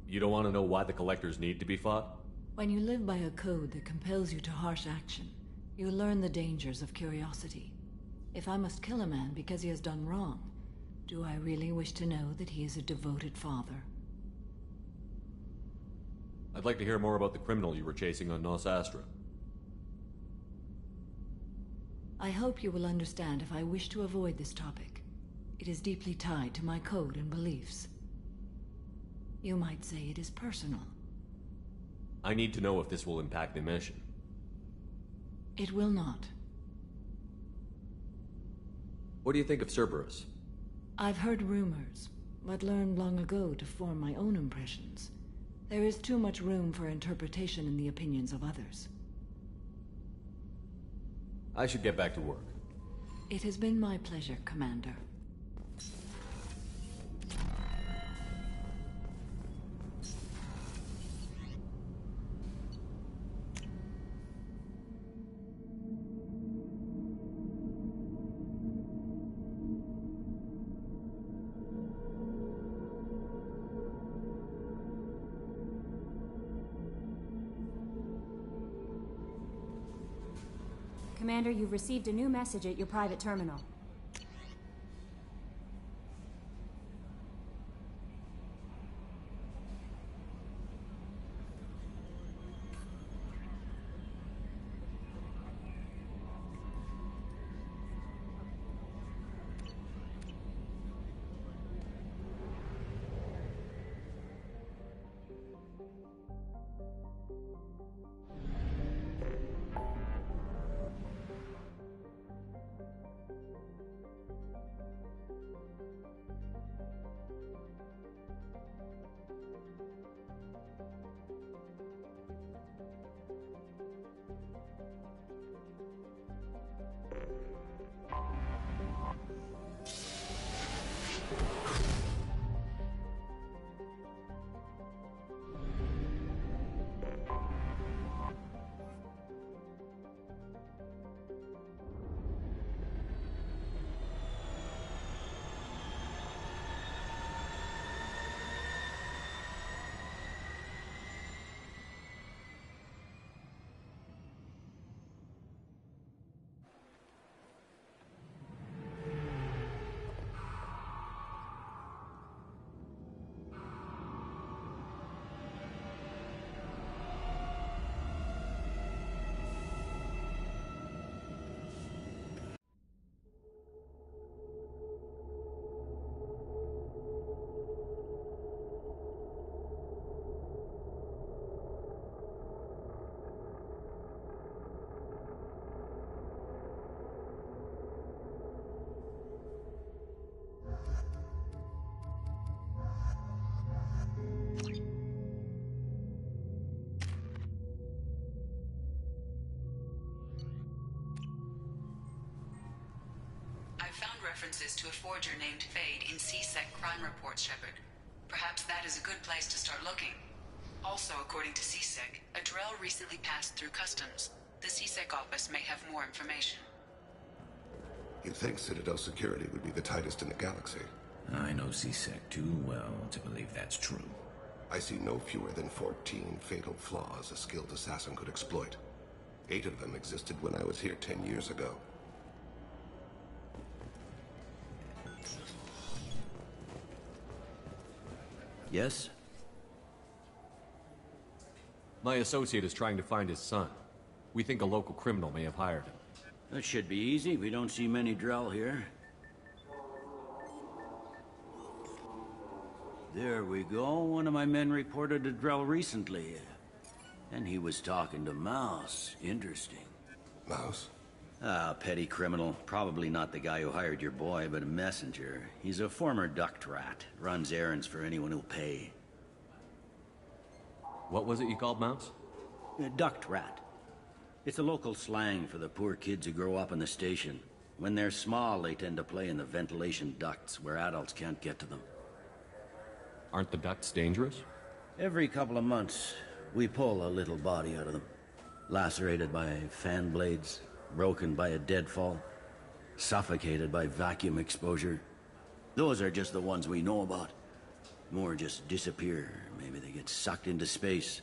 You don't want to know why the Collectors need to be fought? When you live by a code that compels you to harsh action, you learn the dangers of curiosity. If I must kill a man because he has done wrong, do I really wish to know that he is a devoted father? I'd like to hear more about the criminal you were chasing on Nos Astra. I hope you will understand if I wish to avoid this topic. It is deeply tied to my code and beliefs. You might say it is personal. I need to know if this will impact the mission. It will not. What do you think of Cerberus? I've heard rumors, but learned long ago to form my own impressions. There is too much room for interpretation in the opinions of others. I should get back to work. It has been my pleasure, Commander. Commander, you've received a new message at your private terminal. References to a forger named Fade in C-Sec crime reports, Shepard. Perhaps that is a good place to start looking. Also, according to C-Sec, a Drell recently passed through customs. The C-Sec office may have more information. You'd think Citadel security would be the tightest in the galaxy. I know C-Sec too well to believe that's true. I see no fewer than 14 fatal flaws a skilled assassin could exploit. 8 of them existed when I was here 10 years ago. Yes? My associate is trying to find his son. We think a local criminal may have hired him. That should be easy. We don't see many Drell here. There we go. One of my men reported a Drell recently. And he was talking to Mouse. Interesting. Mouse? Ah, petty criminal. Probably not the guy who hired your boy, but a messenger. He's a former duct rat. Runs errands for anyone who'll pay. What was it you called Mouse? A duct rat. It's a local slang for the poor kids who grow up in the station. When they're small, they tend to play in the ventilation ducts where adults can't get to them. Aren't the ducts dangerous? Every couple of months, we pull a little body out of them. Lacerated by fan blades, broken by a deadfall, suffocated by vacuum exposure. Those are just the ones we know about. More just disappear. Maybe they get sucked into space.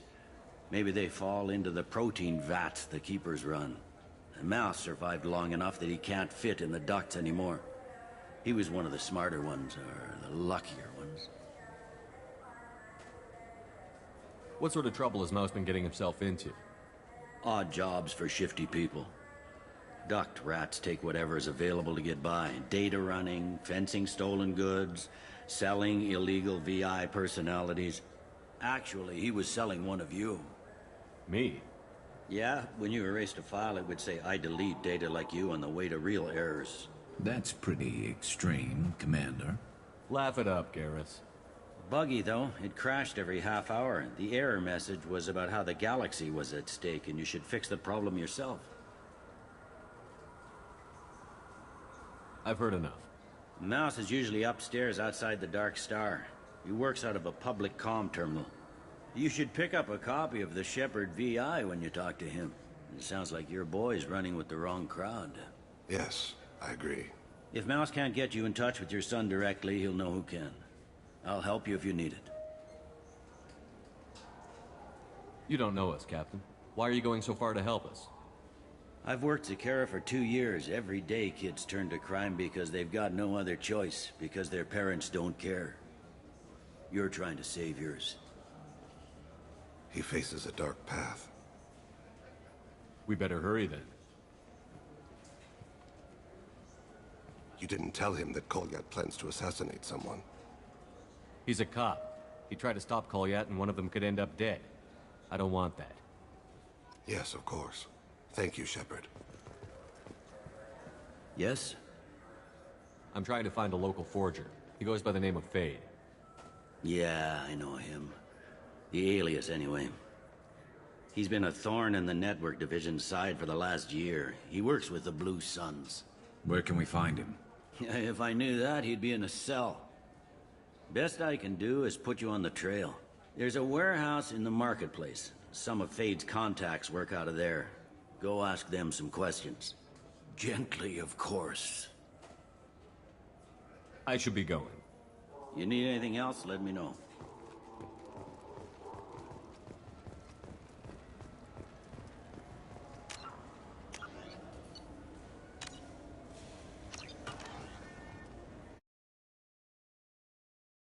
Maybe they fall into the protein vats the keepers run. And Mouse survived long enough that he can't fit in the ducts anymore. He was one of the smarter ones, or the luckier ones. What sort of trouble has Mouse been getting himself into? Odd jobs for shifty people. Duct rats take whatever is available to get by. Data running, fencing stolen goods, selling illegal VI personalities. Actually, he was selling one of you. Me? Yeah, when you erased a file, it would say, I delete data like you on the way to real errors. That's pretty extreme, Commander. Laugh it up, Garrus. Buggy, though. It crashed every half hour. The error message was about how the galaxy was at stake, and you should fix the problem yourself. I've heard enough. Mouse is usually upstairs outside the Dark Star. He works out of a public comm terminal. You should pick up a copy of the Shepard VI when you talk to him. It sounds like your boy's running with the wrong crowd. Yes, I agree. If Mouse can't get you in touch with your son directly, he'll know who can. I'll help you if you need it. You don't know us, Captain. Why are you going so far to help us? I've worked Zakera for 2 years. Every day kids turn to crime because they've got no other choice, because their parents don't care. You're trying to save yours. He faces a dark path. We better hurry then. You didn't tell him that Kolyat plans to assassinate someone. He's a cop. He tried to stop Kolyat and one of them could end up dead. I don't want that. Yes, of course. Thank you, Shepard. Yes? I'm trying to find a local forger. He goes by the name of Fade. Yeah, I know him. The alias, anyway. He's been a thorn in the network division's side for the last year. He works with the Blue Suns. Where can we find him? If I knew that, he'd be in a cell. Best I can do is put you on the trail. There's a warehouse in the marketplace. Some of Fade's contacts work out of there. Go ask them some questions. Gently, of course. I should be going. You need anything else, let me know.